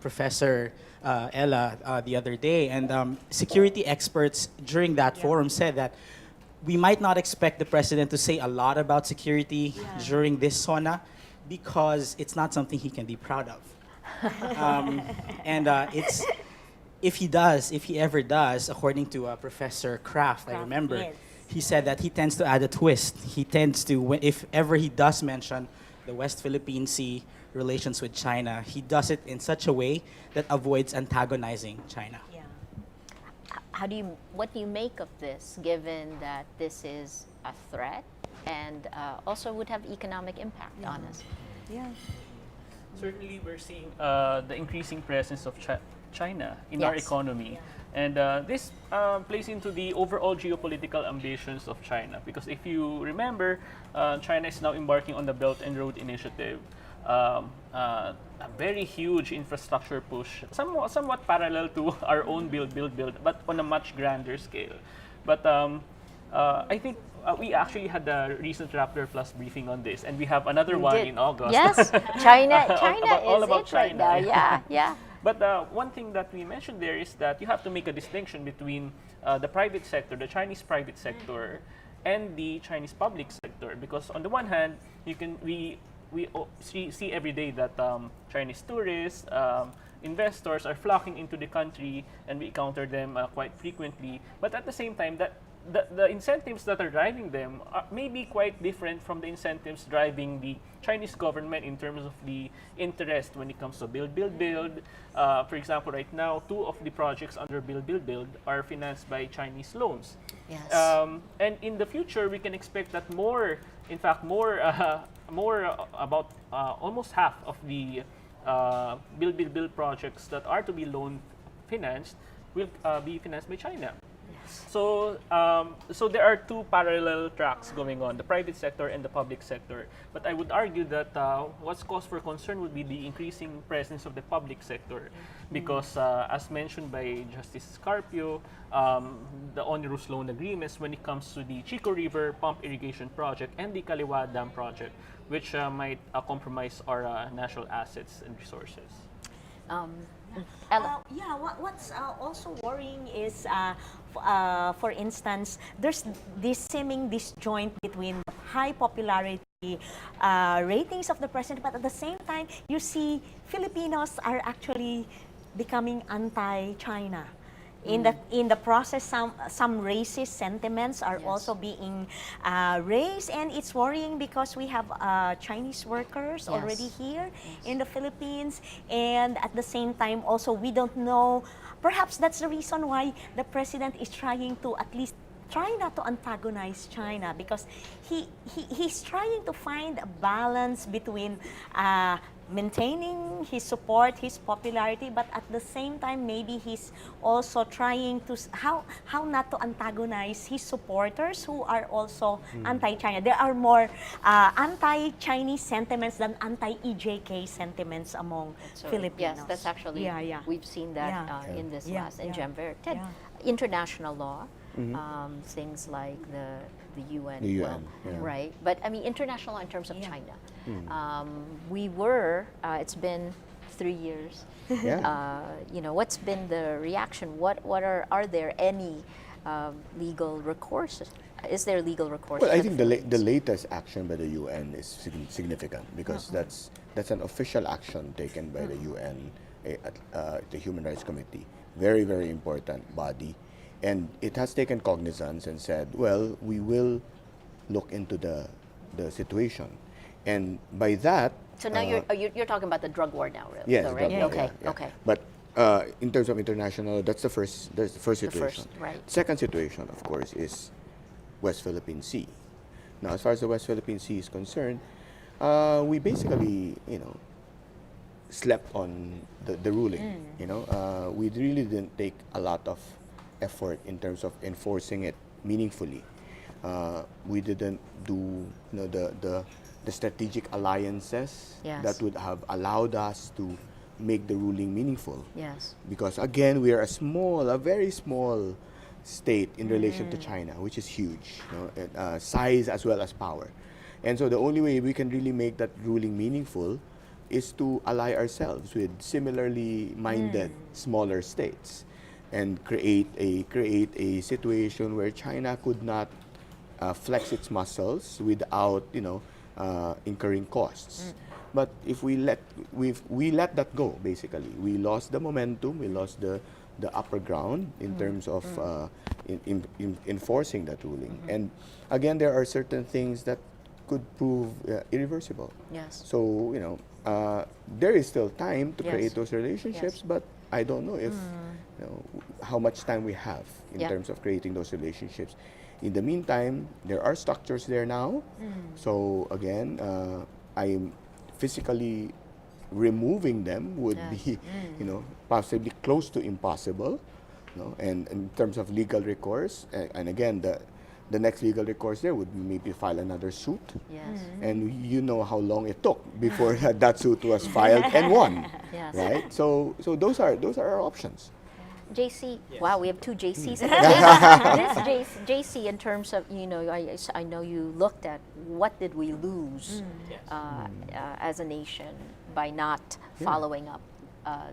Professor Ella the other day, and security experts during that forum said that we might not expect the president to say a lot about security during this SONA because it's not something he can be proud of. And it's, if he ever does, according to Professor Kraft, I remember, yes. he said that he tends to add a twist. He tends to, if ever he does mention the West Philippine Sea relations with China, he does it in such a way that avoids antagonizing China. Yeah. What do you make of this, given that this is a threat and also would have economic impact on us? Yeah. Certainly, we're seeing the increasing presence of China in our Yes. economy. And this plays into the overall geopolitical ambitions of China. Because if you remember, China is now embarking on the Belt and Road Initiative, a very huge infrastructure push, somewhat parallel to our own build, but on a much grander scale. But I think we actually had a recent Rappler Plus briefing on this, and we have another one did. in August. Yes, China all is about it right China. now. Yeah, yeah. But one thing that we mentioned there is that you have to make a distinction between the private sector, the Chinese private sector, and the Chinese public sector. Because on the one hand, we see every day that Chinese tourists, investors are flocking into the country, and we encounter them quite frequently. But at the same time, that the incentives that are driving them may be quite different from the incentives driving the Chinese government in terms of the interest when it comes to build. For example, right now, 2 of the projects under build are financed by Chinese loans. Yes. And in the future, we can expect that about almost half of the build projects that are to be loan financed will be financed by China. So there are 2 parallel tracks going on, the private sector and the public sector. But I would argue that what's cause for concern would be the increasing presence of the public sector. Because as mentioned by Justice Carpio, the onerous loan agreements when it comes to the Chico River Pump Irrigation Project and the Kaliwa Dam Project, which might compromise our national assets and resources. Ella. What's also worrying is, for instance, there's this seeming disjoint between high popularity ratings of the president, but at the same time, you see Filipinos are actually becoming anti-China. In the process, some racist sentiments are also being raised, and it's worrying because we have Chinese workers already here in the Philippines, and at the same time also we don't know. Perhaps that's the reason why the president is trying to at least try not to antagonize China, because he's trying to find a balance between maintaining his support, his popularity, but at the same time maybe he's also trying to how not to antagonize his supporters who are also anti-China. There are more anti-Chinese sentiments than anti-EJK sentiments among Filipinos. Yes, that's actually, we've seen that in this last, in Gemver. Ted, international law, things like the UN, right? But I mean, international law in terms of China. It's been 3 years. What's been the reaction? Are there any legal recourse? Is there legal recourse? Well, I think the latest action by the UN is significant, because that's an official action taken by the UN, the Human Rights Committee, very, very important body. And it has taken cognizance and said, well, we will look into the situation. And by that... So now you're talking about the drug war now, right? Yes, right? drug war, Okay. But in terms of international, that's the first situation. Right. Second situation, of course, is West Philippine Sea. Now, as far as the West Philippine Sea is concerned, we basically, slept on the ruling. We really didn't take a lot of effort in terms of enforcing it meaningfully. We didn't do the strategic alliances that would have allowed us to make the ruling meaningful. Yes. Because again, we are a very small state in relation to China, which is huge, size as well as power. And so the only way we can really make that ruling meaningful is to ally ourselves with similarly minded smaller states and create a situation where China could not flex its muscles without incurring costs. But if we let that go, basically, we lost the momentum, we lost the upper ground in terms of in enforcing that ruling. And again, there are certain things that could prove irreversible. Yes. So there is still time to Yes. create those relationships, but I don't know if how much time we have in terms of creating those relationships. In the meantime, there are structures there now. So again, I am physically removing them would be, possibly close to impossible. And in terms of legal recourse, and again, the next legal recourse there would be maybe file another suit. Yes. And you know how long it took before that suit was filed and won, Yes. right? So those are our options. JC, Yes. wow, we have two JCs. JC, in terms of, I know you looked at what did we lose Yes. as a nation by not following up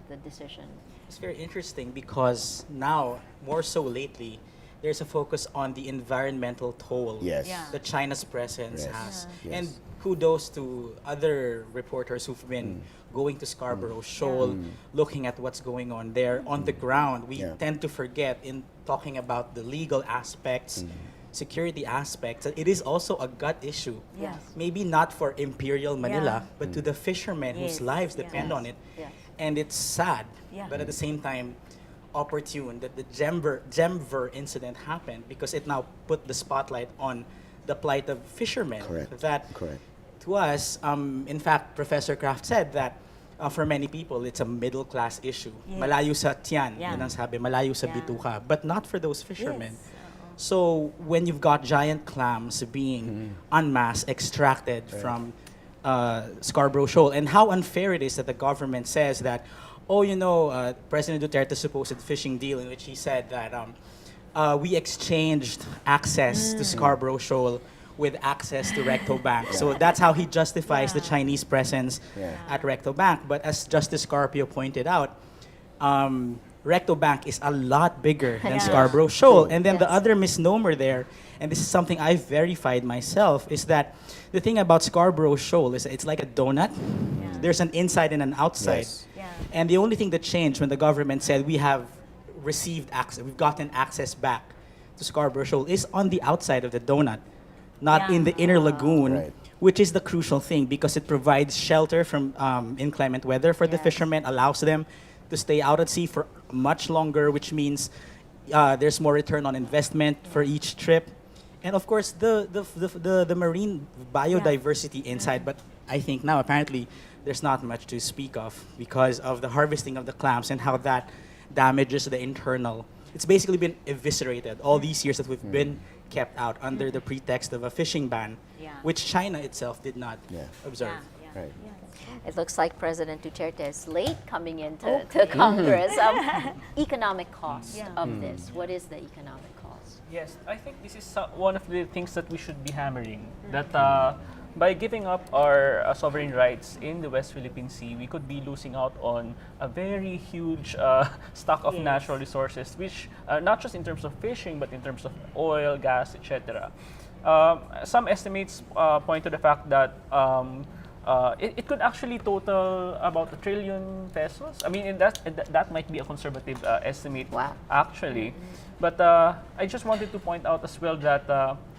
the decision. It's very interesting because now, more so lately, there's a focus on the environmental toll Yes. Yeah. that China's presence Yes. has. Yes. And kudos to other reporters who've been going to Scarborough Shoal, looking at what's going on there on the ground. We Yeah. tend to forget in talking about the legal aspects, security aspects, that it is also a gut issue. Yes. Maybe not for Imperial Manila, Yeah. but to the fishermen Yes. whose lives Yeah. depend on it. Yes. And it's sad, Yeah. but at the same time, opportune that the Gemver incident happened because it now put the spotlight on the plight of fishermen. Correct. That Correct. to us, in fact, Professor Kraft said that for many people, it's a middle class issue. Yes. Malayo sa tiyan, Yeah. yun ang sabi, malayo sa Yeah. bituka, but not for those fishermen. Yes. So when you've got giant clams being en masse extracted from Scarborough Shoal, and how unfair it is that the government says that, President Duterte's supposed fishing deal in which he said that we exchanged access to Scarborough Shoal with access to Recto Bank. So that's how he justifies the Chinese presence at Recto Bank. But as Justice Carpio pointed out, Recto Bank is a lot bigger than Scarborough Shoal. And then the other misnomer there, and this is something I've verified myself, is that the thing about Scarborough Shoal is it's like a donut. There's an inside and an outside. Yes. Yeah. And the only thing that changed when the government said we have received access, we've gotten access back to Scarborough Shoal, is on the outside of the donut, not in the inner lagoon, Right. which is the crucial thing because it provides shelter from inclement weather for the fishermen, allows them to stay out at sea for much longer, which means there's more return on investment for each trip. And of course, the marine biodiversity inside, but I think now apparently there's not much to speak of because of the harvesting of the clams and how that damages the internal. It's basically been eviscerated all these years that we've been kept out under the pretext of a fishing ban, which China itself did not observe. Right. It looks like President Duterte is late coming into to Congress. Economic cost of this. What is the economic cost? Yes, I think this is one of the things that we should be hammering. That by giving up our sovereign rights in the West Philippine Sea, we could be losing out on a very huge stock of natural resources, which not just in terms of fishing, but in terms of oil, gas, etc. Some estimates point to the fact that it could actually total about 1 trillion pesos. I mean, that might be a conservative estimate, actually. But I just wanted to point out as well that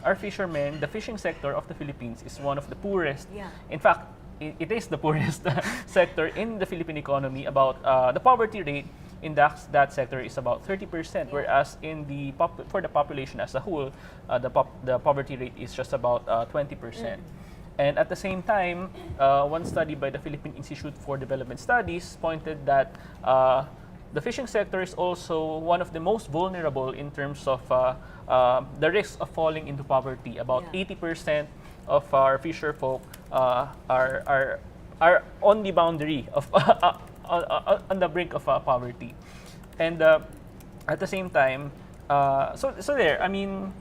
our fishermen, the fishing sector of the Philippines, is one of the poorest. In fact, it is the poorest sector in the Philippine economy. About the poverty rate in that sector is about 30%, whereas in for the population as a whole, the poverty rate is just about 20%. And at the same time, one study by the Philippine Institute for Development Studies pointed that the fishing sector is also one of the most vulnerable in terms of the risk of falling into poverty. About 80% of our fisher folk are on the boundary of on the brink of poverty. And at the same time, so there, I mean,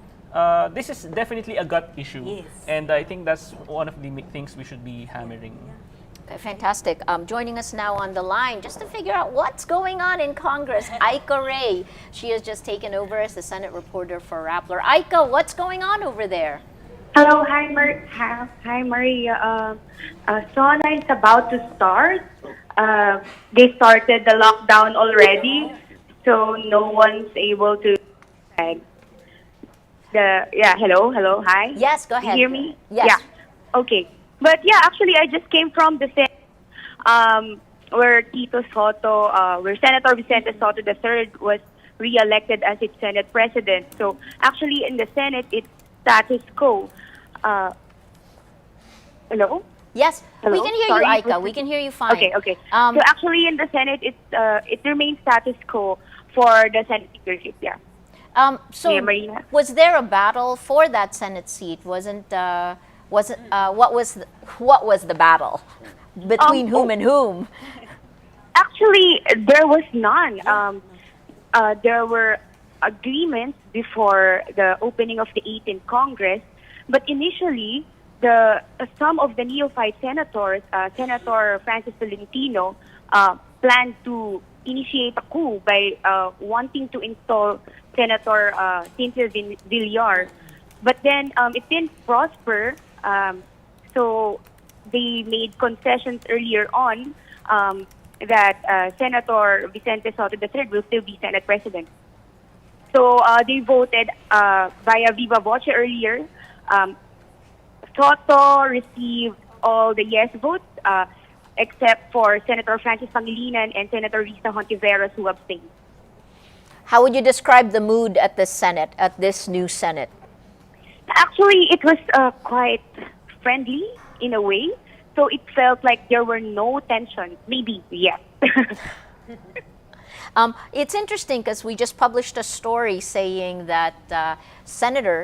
this is definitely a gut issue. Yes. And I think that's one of the things we should be hammering. Okay, fantastic. Joining us now on the line just to figure out what's going on in Congress, Aika Ray. She has just taken over as the Senate reporter for Rappler. Aika, what's going on over there? Hello, hi Maria. SONA is about to start. They started the lockdown already, so no one's able to. Hello, hi. Yes, go ahead. You hear me? Yes. Yeah. Okay. But yeah, actually, I just came from the Senate, where Tito Soto, where Senator Vicente Soto III was re-elected as its Senate President. So actually, in the Senate, it's status quo. Hello? Yes, Hello? we can hear Sorry, you, Aika. We can hear you fine. Okay. So actually, in the Senate, it remains status quo for the Senate speakership. Yeah. So Yeah, Marina. was there a battle for that Senate seat? What was the battle between whom and whom? Actually, there was none. There were agreements before the opening of the 18th Congress, but initially, some of the neophyte senators, Senator Francis Tolentino, planned to initiate a coup by wanting to install Senator Cynthia Villar. But then it didn't prosper, so they made concessions earlier on that Senator Vicente Soto III will still be Senate President. So they voted via Viva Voce earlier. Soto received all the yes votes except for Senator Francis Pangilinan and Senator Risa Hontiveros, who abstained. How would you describe the mood at the Senate, at this new Senate? Actually, it was quite friendly in a way. So it felt like there were no tensions. Maybe, yes. It's interesting because we just published a story saying that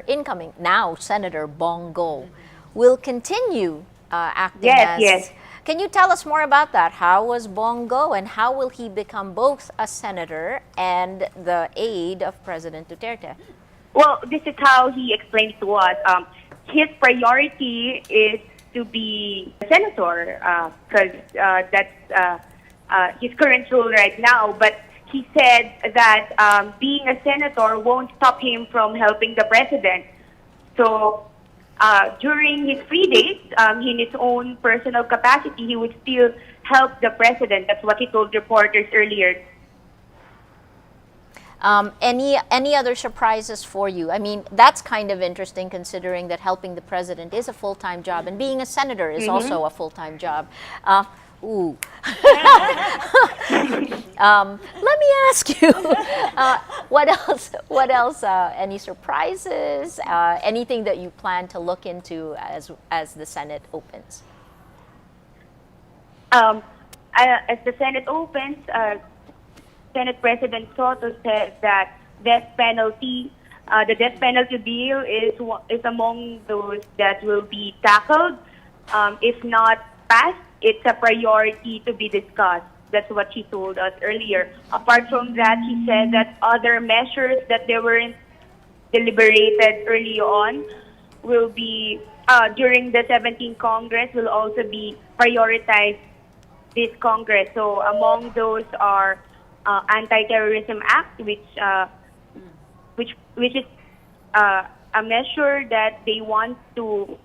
incoming Senator Bongo will continue acting as... Yes. Can you tell us more about that? How was Bongo and how will he become both a senator and the aide of President Duterte? Well, this is how he explains to us. His priority is to be a senator because that's his current role right now. But he said that being a senator won't stop him from helping the president. So during his free days, in his own personal capacity, he would still help the president. That's what he told reporters earlier. Any other surprises for you? I mean, that's kind of interesting considering that helping the president is a full-time job and being a senator is also a full-time job. Let me ask you, what else? Any surprises? Anything that you plan to look into as the Senate opens? As the Senate opens, Senate President Soto said that the death penalty bill is among those that will be tackled. If not passed, it's a priority to be discussed. That's what she told us earlier. Apart from that, she said that other measures that they weren't deliberated early on will be, during the 17th Congress, will also be prioritized this Congress. So among those are Anti-Terrorism Act, which is a measure that they want to...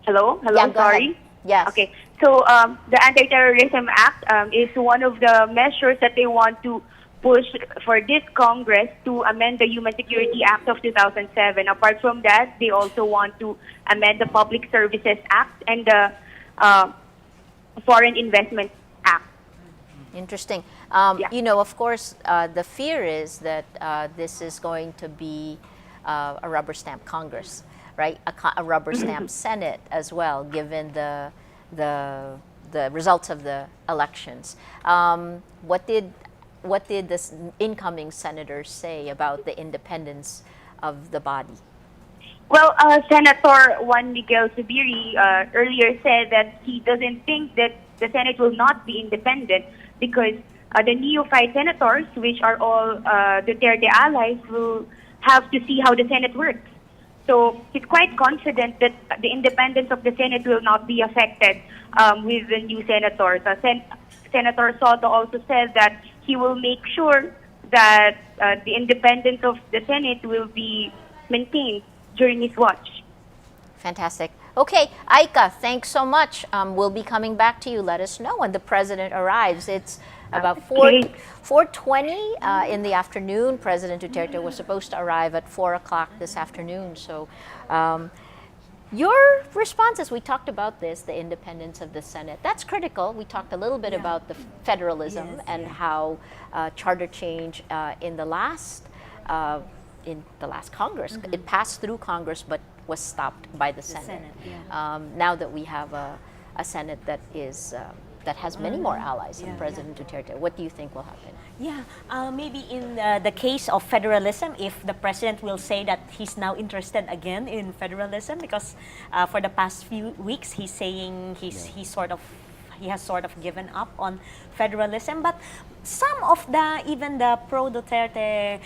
Hello, Yeah, go sorry. ahead. Yes. Okay. So the Anti-Terrorism Act is one of the measures that they want to push for this Congress to amend the Human Security Act of 2007. Apart from that, they also want to amend the Public Services Act and the Foreign Investment Act. Interesting. Yeah. You know, of course, the fear is that this is going to be a rubber stamp Congress, right? A rubber stamp Senate as well, given the results of the elections. What did the incoming senators say about the independence of the body? Well, Senator Juan Miguel Zubiri earlier said that he doesn't think that the Senate will not be independent because the neophyte senators, which are all Duterte allies, will have to see how the Senate works. So he's quite confident that the independence of the Senate will not be affected with the new senators. Senator Soto also said that he will make sure that the independence of the Senate will be maintained during his watch. Fantastic. Okay, Aika, thanks so much. We'll be coming back to you. Let us know when the president arrives. It's about 4:20 in the afternoon. President Duterte was supposed to arrive at 4 o'clock this afternoon. So your responses, we talked about this, the independence of the Senate. That's critical. We talked a little bit about the federalism and how charter change in the last Congress, it passed through Congress but was stopped by the Senate. Now that we have a Senate that is that has many more allies than President Duterte, what do you think will happen? Yeah, maybe in the case of federalism, if the president will say that he's now interested again in federalism, because for the past few weeks he's saying he has sort of given up on federalism. But some of even the pro-Duterte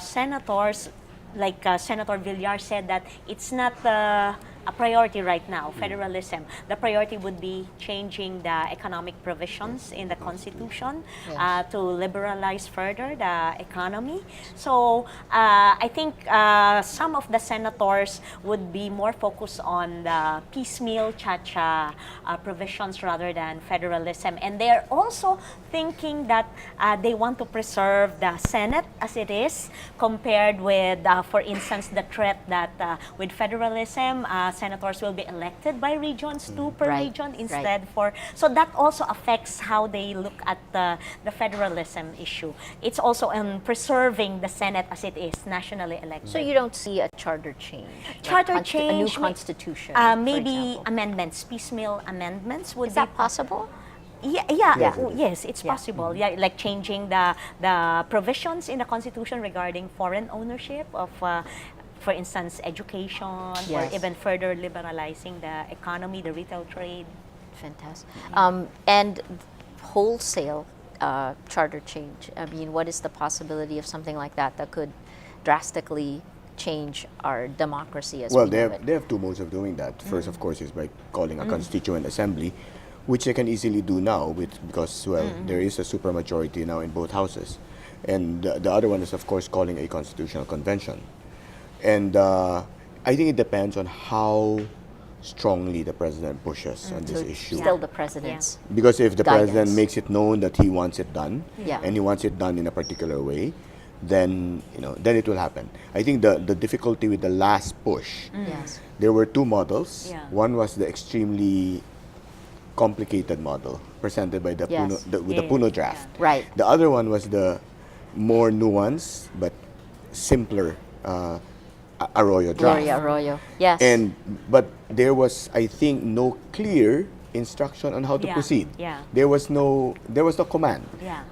senators, like Senator Villar, said that it's not a priority right now, federalism. The priority would be changing the economic provisions in the Constitution to liberalize further the economy. So I think some of the senators would be more focused on the piecemeal cha-cha provisions rather than federalism. And they're also thinking that they want to preserve the Senate as it is, compared with, for instance, the threat that with federalism, senators will be elected by regions, two per region instead for. So that also affects how they look at the federalism issue. It's also preserving the Senate as it is, nationally elected. So you don't see a charter change? Charter change, a new constitution, maybe amendments, piecemeal amendments would be. Is that possible? Yes, it's possible. Yeah, like changing the provisions in the Constitution regarding foreign ownership of, for instance, education, or even further liberalizing the economy, the retail trade. Fantastic. And wholesale charter change. I mean, what is the possibility of something like that could drastically change our democracy as well, we know it? they have two modes of doing that. First, of course, is by calling a constituent assembly, which they can easily do now because there is a supermajority now in both houses. And the other one is, of course, calling a constitutional convention. And I think it depends on how strongly the president pushes on this issue. Still the president's Because if the guidance. president makes it known that he wants it done, and he wants it done in a particular way, then then it will happen. I think the difficulty with the last push, there were two models. One was the extremely complicated model presented by the Puno draft. Right. The other one was the more nuanced but simpler Arroyo draft. Arroyo, yes. But there was, I think, no clear instruction on how to proceed. There was no command.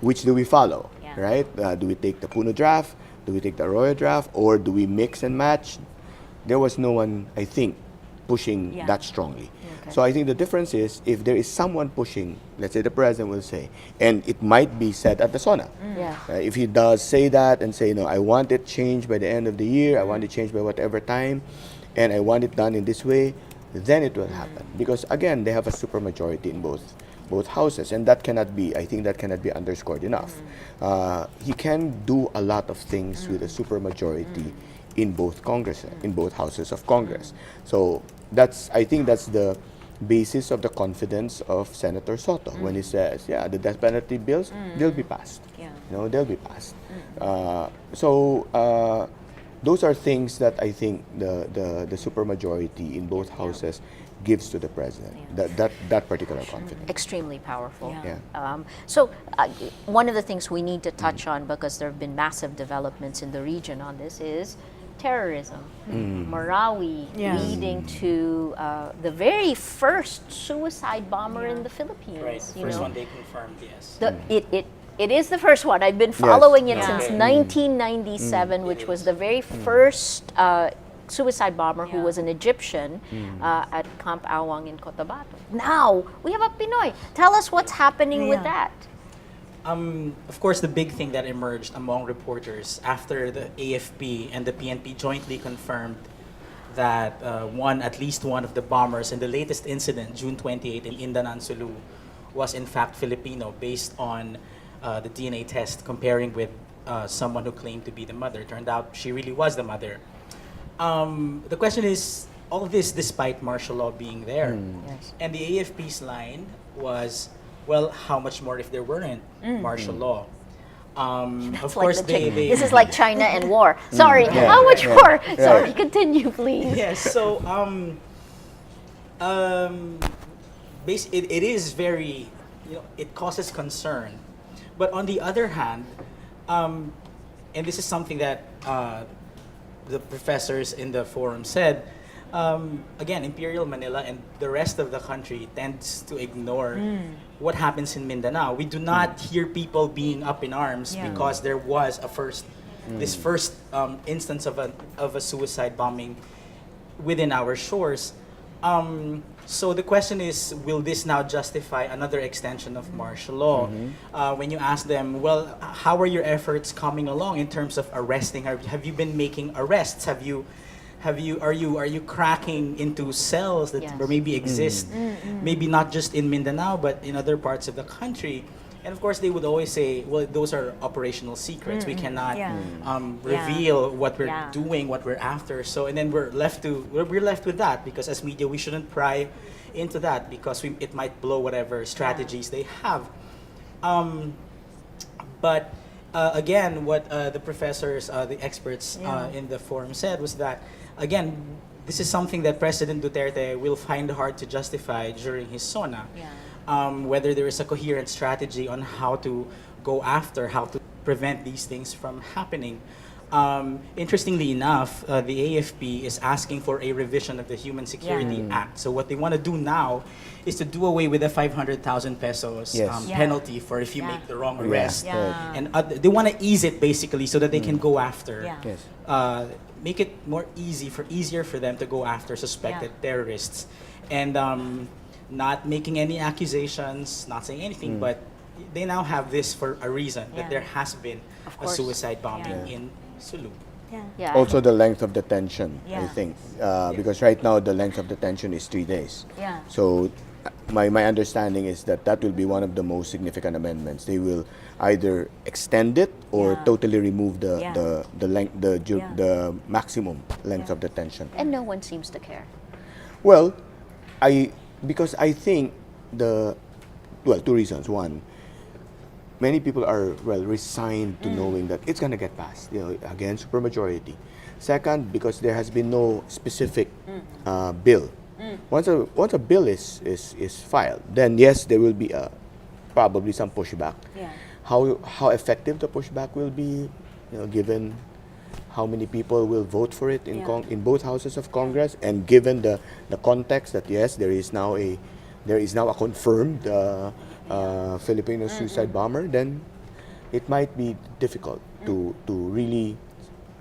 Which do we follow? Right? Do we take the Puno draft? Do we take the Arroyo draft? Or do we mix and match? There was no one, I think, pushing that strongly. So I think the difference is, if there is someone pushing, let's say the president will say, and it might be said at the SONA. If he does say that and say, no, I want it changed by the end of the year, I want it changed by whatever time, and I want it done in this way, then it will happen. Because again, they have a supermajority in both houses, and that cannot be, I think that cannot be underscored enough. He can do a lot of things with a supermajority in both Congress, in both houses of Congress. So I think that's the basis of the confidence of Senator Soto when he says, the death penalty bills, they'll be passed. They'll be passed. So those are things that I think the supermajority in both houses gives to the president, that particular confidence. Extremely powerful. Yeah. So one of the things we need to touch on, because there have been massive developments in the region on this, is terrorism. Marawi leading to the very first suicide bomber in the Philippines. Right, first one they confirmed, yes. It is the first one. I've been following it since 1997, which was the very first suicide bomber who was an Egyptian at Camp Awang in Cotabato. Now, we have a Pinoy. Tell us what's happening with that. Of course, the big thing that emerged among reporters after the AFP and the PNP jointly confirmed that at least one of the bombers in the latest incident, June 28 in Indanan, Sulu, was in fact Filipino based on the DNA test comparing with someone who claimed to be the mother. Turned out she really was the mother. The question is, all this despite martial law being there. Yes. And the AFP's line was, well, how much more if there weren't martial law? Of course, This is like China and war. Sorry, how much more? Sorry, continue, please. Yes, so it is very, it causes concern. But on the other hand, and this is something that the professors in the forum said, again, Imperial Manila and the rest of the country tends to ignore what happens in Mindanao. We do not hear people being up in arms because there was this first instance of a suicide bombing within our shores. So the question is, will this now justify another extension of martial law? When you ask them, well, how are your efforts coming along in terms of arresting? Have you been making arrests? Are you cracking into cells that or maybe exist, maybe not just in Mindanao but in other parts of the country? And of course, they would always say, well, those are operational secrets. We cannot reveal what we're doing, what we're after. So, and then we're left with that, because as media, we shouldn't pry into that because it might blow whatever strategies they have. But again, what the professors, the experts in the forum said was that, again, this is something that President Duterte will find hard to justify during his SONA. Whether there is a coherent strategy on how to go after, how to prevent these things from happening. Interestingly enough, the AFP is asking for a revision of the Human Security Act. So what they want to do now is to do away with the 500,000 pesos penalty for if you make the wrong arrest. And they want to ease it basically so that they can go after. Make it easier for them to go after suspected terrorists. And not making any accusations, not saying anything, but they now have this for a reason, that there has been a suicide bombing in Sulu. Also the length of detention, I think, because right now the length of detention is 3 days. So my understanding is that will be one of the most significant amendments. They will either extend it or totally remove the length, the maximum length of detention. And no one seems to care. Well, because I think two reasons. One, many people are resigned to knowing that it's gonna get passed. Again, supermajority. Second, because there has been no specific bill. Once a bill is filed, then yes, there will be probably some pushback. How effective the pushback will be, given how many people will vote for it in both houses of Congress, and given the context that yes, there is now a confirmed Filipino suicide bomber, then it might be difficult to really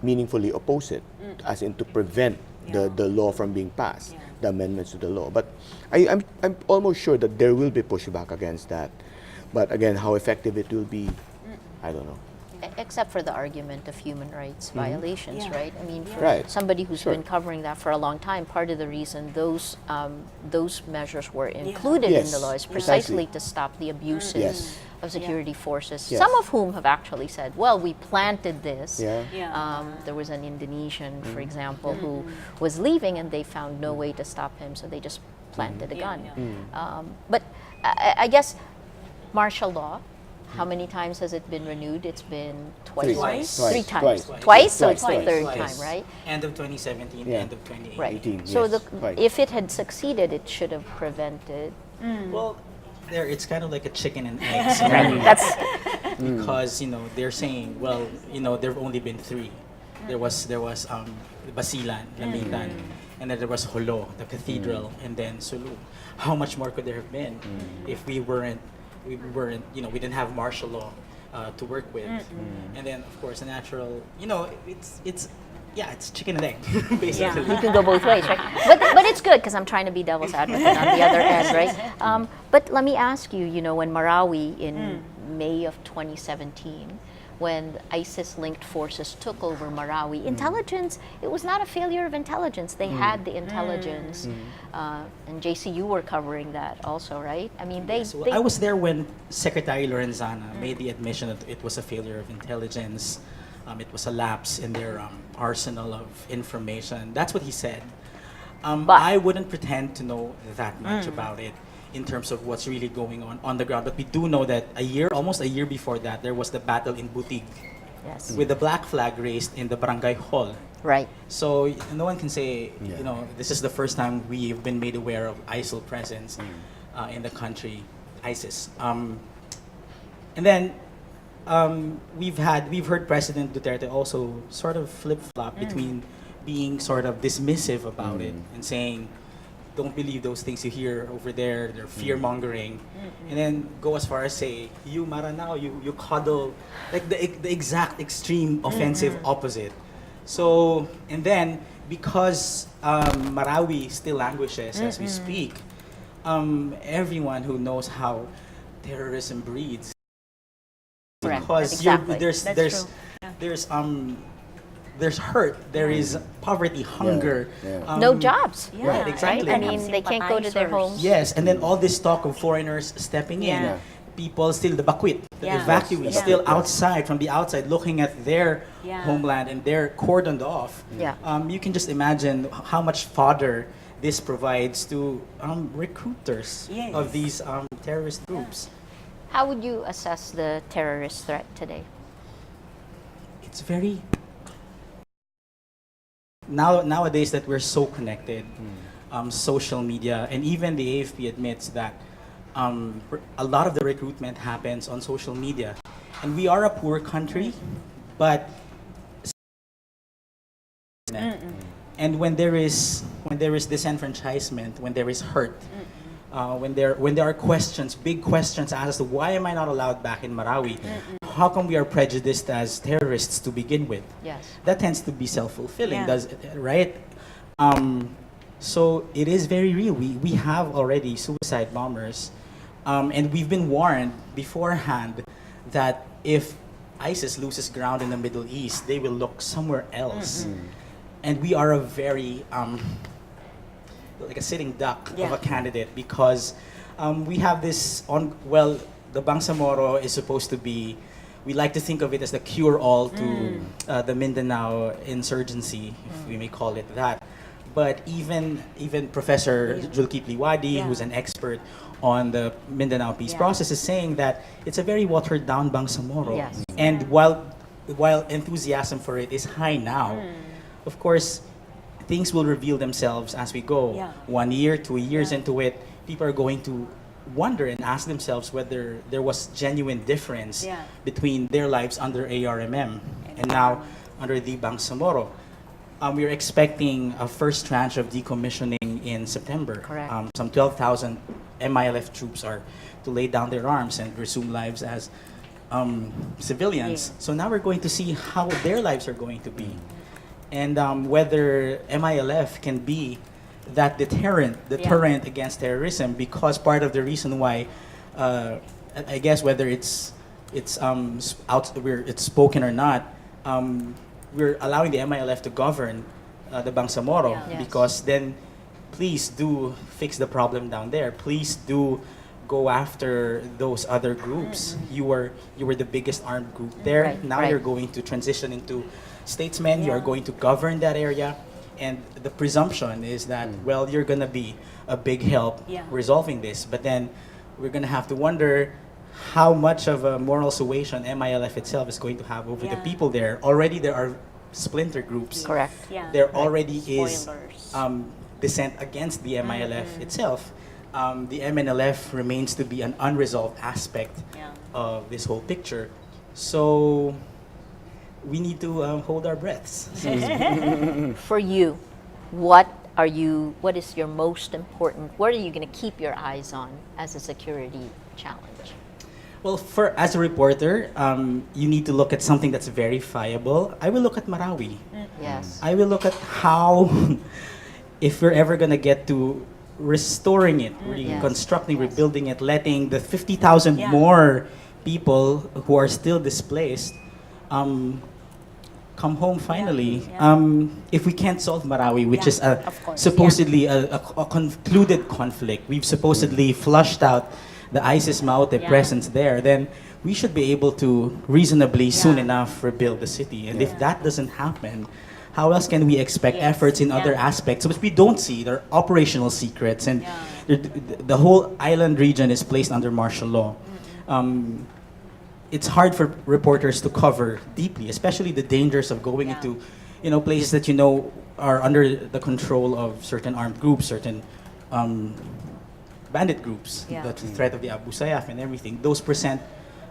meaningfully oppose it, as in to prevent the law from being passed, the amendments to the law. But I'm almost sure that there will be pushback against that. But again, how effective it will be, I don't know. Except for the argument of human rights violations, right? I mean, for somebody who's been covering that for a long time, part of the reason those measures were included in the law is precisely to stop the abuses of security forces, some of whom have actually said, well, we planted this. There was an Indonesian, for example, who was leaving and they found no way to stop him, so they just planted a gun. But I guess martial law, how many times has it been renewed? It's been twice. Three times. Twice? So it's the third time, right? End of 2017, end of 2018. Right. So if it had succeeded, it should have prevented. Well, it's kind of like a chicken and egg scenario. Because they're saying, well, there've only been 3. There was Basilan, Lamitan, and then there was Holo, the cathedral, and then Sulu. How much more could there have been if we didn't have martial law to work with? And then of course a natural, it's chicken and egg basically. You can go both ways, right? But it's good because I'm trying to be devil's advocate on the other end, right? But let me ask you, when Marawi in May of 2017, when ISIS-linked forces took over Marawi. Intelligence, it was not a failure of intelligence. They had the intelligence. And JC, you were covering that also, right? I mean, I was there when Secretary Lorenzana made the admission that it was a failure of intelligence. It was a lapse in their arsenal of information. That's what he said. But- I wouldn't pretend to know that much about it in terms of what's really going on the ground. But we do know that almost a year before that, there was the battle in Butig Yes. with the black flag raised in the barangay hall. Right. So no one can say, this is the first time we've been made aware of ISIL presence in the country, ISIS. And then we've heard President Duterte also sort of flip-flop between being sort of dismissive about it and saying, don't believe those things you hear over there, they're fear-mongering. And then go as far as say, you Maranao, you coddle, like the exact extreme offensive opposite. So, and then because Marawi still languishes as we speak, everyone who knows how terrorism breeds, Correct. because Exactly. there's hurt, there is poverty, hunger, No jobs. Right, exactly. I mean, they can't go to their homes. Yes, and then all this talk of foreigners stepping in, people still, the bakwit, the evacuees, still outside, from the outside, looking at their homeland and they're cordoned off. Yeah. You can just imagine how much fodder this provides to recruiters of these terrorist groups. How would you assess the terrorist threat today? It's very nowadays that we're so connected, social media, and even the AFP admits that a lot of the recruitment happens on social media, and we are a poor country, but and when there is disenfranchisement, when there is hurt, when there are questions, big questions as to why am I not allowed back in Marawi? How come we are prejudiced as terrorists to begin with? Yes. That tends to be self-fulfilling, right? So it is very real. We have already suicide bombers, and we've been warned beforehand that if ISIS loses ground in the Middle East, they will look somewhere else. And we are a very like a sitting duck of a candidate, because we have this the Bangsamoro is supposed to be, we like to think of it as the cure-all to the Mindanao insurgency, if we may call it that. But even Professor Julkip Liwadi, who's an expert on the Mindanao peace process, is saying that it's a very watered-down Bangsamoro. Yes. And while enthusiasm for it is high now, of course, things will reveal themselves as we go. 1 year, 2 years into it, people are going to wonder and ask themselves whether there was genuine difference between their lives under ARMM and now under the Bangsamoro. We're expecting a first tranche of decommissioning in September. Correct. Some 12,000 MILF troops are to lay down their arms and resume lives as civilians. So now we're going to see how their lives are going to be. And whether MILF can be that deterrent against terrorism, because part of the reason why, I guess whether it's spoken or not, we're allowing the MILF to govern the Bangsamoro, because then please do fix the problem down there. Please do go after those other groups. You were the biggest armed group there. Now you're going to transition into statesmen. You are going to govern that area. And the presumption is that, well, you're going to be a big help resolving this. But then we're going to have to wonder how much of a moral suasion MILF itself is going to have over the people there. Already there are splinter groups. Correct. There already is dissent against the MILF itself. The MNLF remains to be an unresolved aspect of this whole picture. So we need to hold our breaths. For you, what is your most important, what are you going to keep your eyes on as a security challenge? Well, as a reporter, you need to look at something that's verifiable. I will look at Marawi. Yes. I will look at how, if we're ever going to get to restoring it, reconstructing, rebuilding it, letting the 50,000 more people who are still displaced come home finally. If we can't solve Marawi, which is supposedly a concluded conflict, we've supposedly flushed out the ISIS Maute presence there, then we should be able to reasonably soon enough rebuild the city. And if that doesn't happen, how else can we expect efforts in other aspects which we don't see? They're operational secrets, and the whole island region is placed under martial law. It's hard for reporters to cover deeply, especially the dangers of going into, places that are under the control of certain armed groups, certain bandit groups, the threat of the Abu Sayyaf and everything. Those present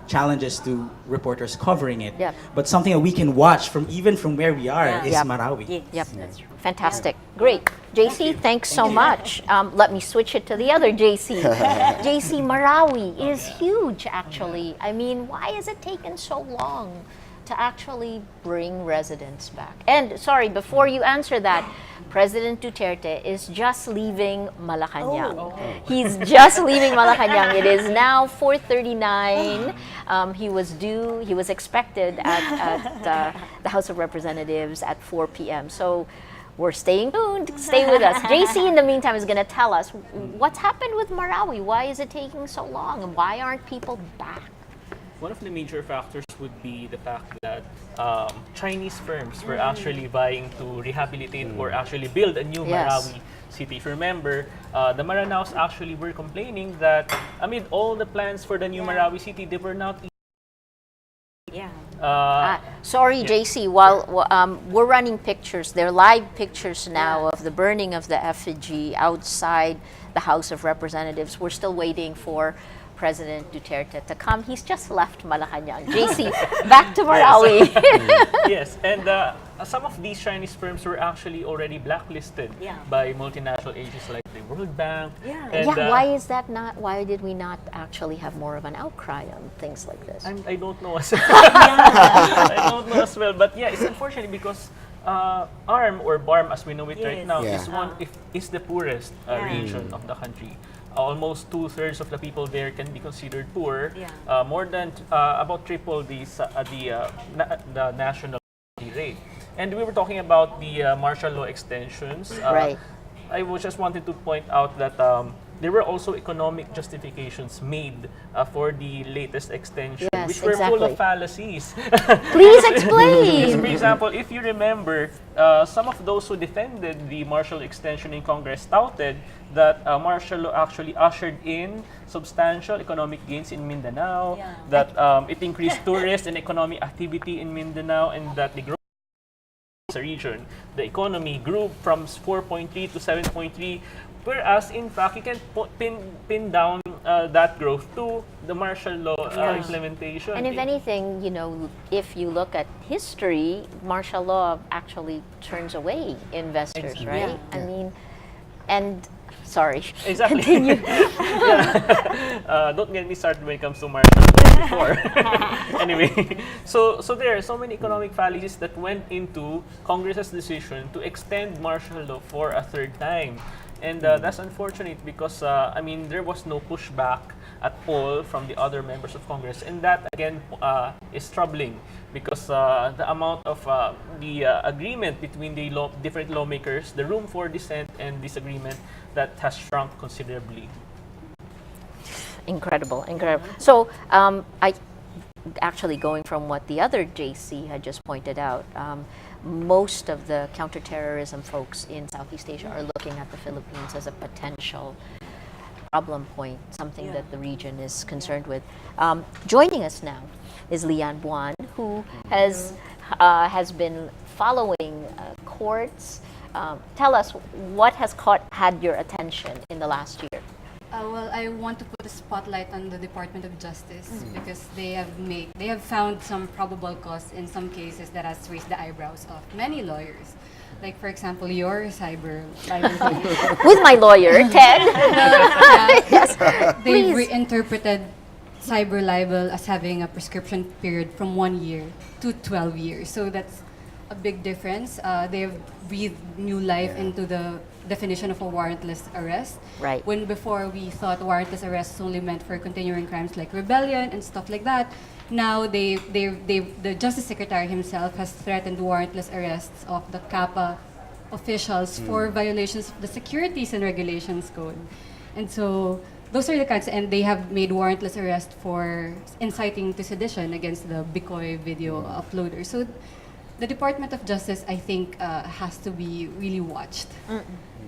challenges to reporters covering it. But something that we can watch even from where we are is Marawi. Yep, that's true. Fantastic. Great. JC, thanks so much. Let me switch it to the other JC. JC, Marawi is huge, actually. I mean, why has it taken so long to actually bring residents back? And sorry, before you answer that, President Duterte is just leaving Malacanang. He's just leaving Malacanang. It is now 4:39. He was expected at the House of Representatives at 4 p.m. So we're staying tuned. Stay with us. JC, in the meantime, is going to tell us what's happened with Marawi. Why is it taking so long? And why aren't people back? One of the major factors would be the fact that Chinese firms were actually vying to rehabilitate or actually build a new Marawi city. If you remember, the Maranaos actually were complaining that amid all the plans for the new Marawi city, they were not. Sorry, JC, while we're running pictures, they're live pictures now of the burning of the effigy outside the House of Representatives. We're still waiting for President Duterte to come. He's just left Malacanang. JC, back to Marawi. Yes, and some of these Chinese firms were actually already blacklisted by multinational agencies like the World Bank. Why is that not? Why did we not actually have more of an outcry on things like this? I don't know as well. I don't know as well, but it's unfortunate because ARM or BARM, as we know it right now, is the poorest region of the country. Almost 2/3 of the people there can be considered poor. More than about triple the national rate. And we were talking about the martial law extensions. I just wanted to point out that there were also economic justifications made for the latest extension, which were full of fallacies. Please explain. For example, if you remember, some of those who defended the martial extension in Congress touted that martial law actually ushered in substantial economic gains in Mindanao, that it increased tourist and economic activity in Mindanao, and that the growth of the region, the economy grew from 4.3 to 7.3. Whereas, in fact, you can pin down that growth to the martial law implementation. And if anything, if you look at history, martial law actually turns away investors, right? I mean, and sorry. Exactly. Continue. Don't get me started when it comes to martial law before. Anyway, so there are so many economic fallacies that went into Congress's decision to extend martial law for a third time. And that's unfortunate because, there was no pushback at all from the other members of Congress. And that, again, is troubling because the amount of the agreement between the different lawmakers, the room for dissent and disagreement, that has shrunk considerably. Incredible. So, I actually going from what the other JC had just pointed out, most of the counterterrorism folks in Southeast Asia are looking at the Philippines as a potential problem point, something that the region is concerned with. Joining us now is Lian Buan, who has been following courts. Tell us what has had your attention in the last year. Well, I want to put a spotlight on the Department of Justice because they have found some probable cause in some cases that has raised the eyebrows of many lawyers. Like, for example, your cyber libel case. With my lawyer, Ted. Yes. They've reinterpreted cyber libel as having a prescription period from 1 year to 12 years. So that's a big difference. They've breathed new life into the definition of a warrantless arrest. Right. When before we thought warrantless arrests only meant for continuing crimes like rebellion and stuff like that, now the Justice Secretary himself has threatened warrantless arrests of the CAPA officials for violations of the Securities and Regulations Code. And so those are the kinds, and they have made warrantless arrest for inciting to sedition against the Bicoy video uploader. So the Department of Justice, I think, has to be really watched.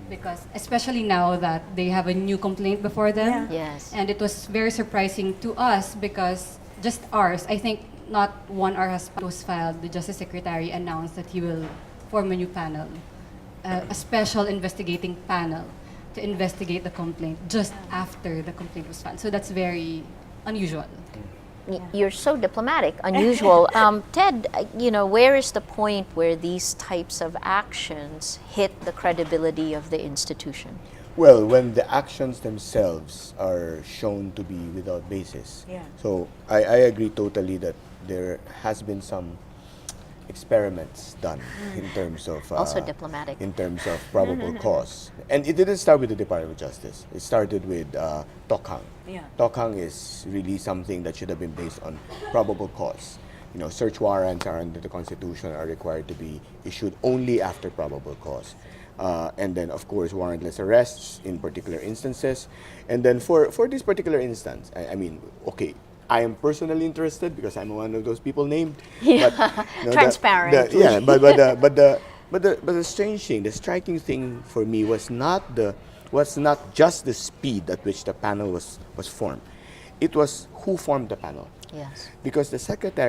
Because especially now that they have a new complaint before them. Yes. And it was very surprising to us because just ours, I think not 1 hour was filed, the Justice Secretary announced that he will form a new panel, a special investigating panel to investigate the complaint just after the complaint was filed. So that's very unusual. You're so diplomatic, unusual. Ted, where is the point where these types of actions hit the credibility of the institution? Well, when the actions themselves are shown to be without basis. Yeah. So I agree totally that there has been some experiments done in terms of Also diplomatic. in terms of probable cause, and it didn't start with the Department of Justice. It started with Tokhang. Yeah. Tokhang is really something that should have been based on probable cause. Search warrants are under the Constitution are required to be issued only after probable cause. And then, of course, warrantless arrests in particular instances. And then for this particular instance, I mean, okay, I am personally interested because I'm one of those people named. Yeah. But, Transparent. But the strange thing, the striking thing for me was not just the speed at which the panel was formed. It was who formed the panel. Yes. Because the secretary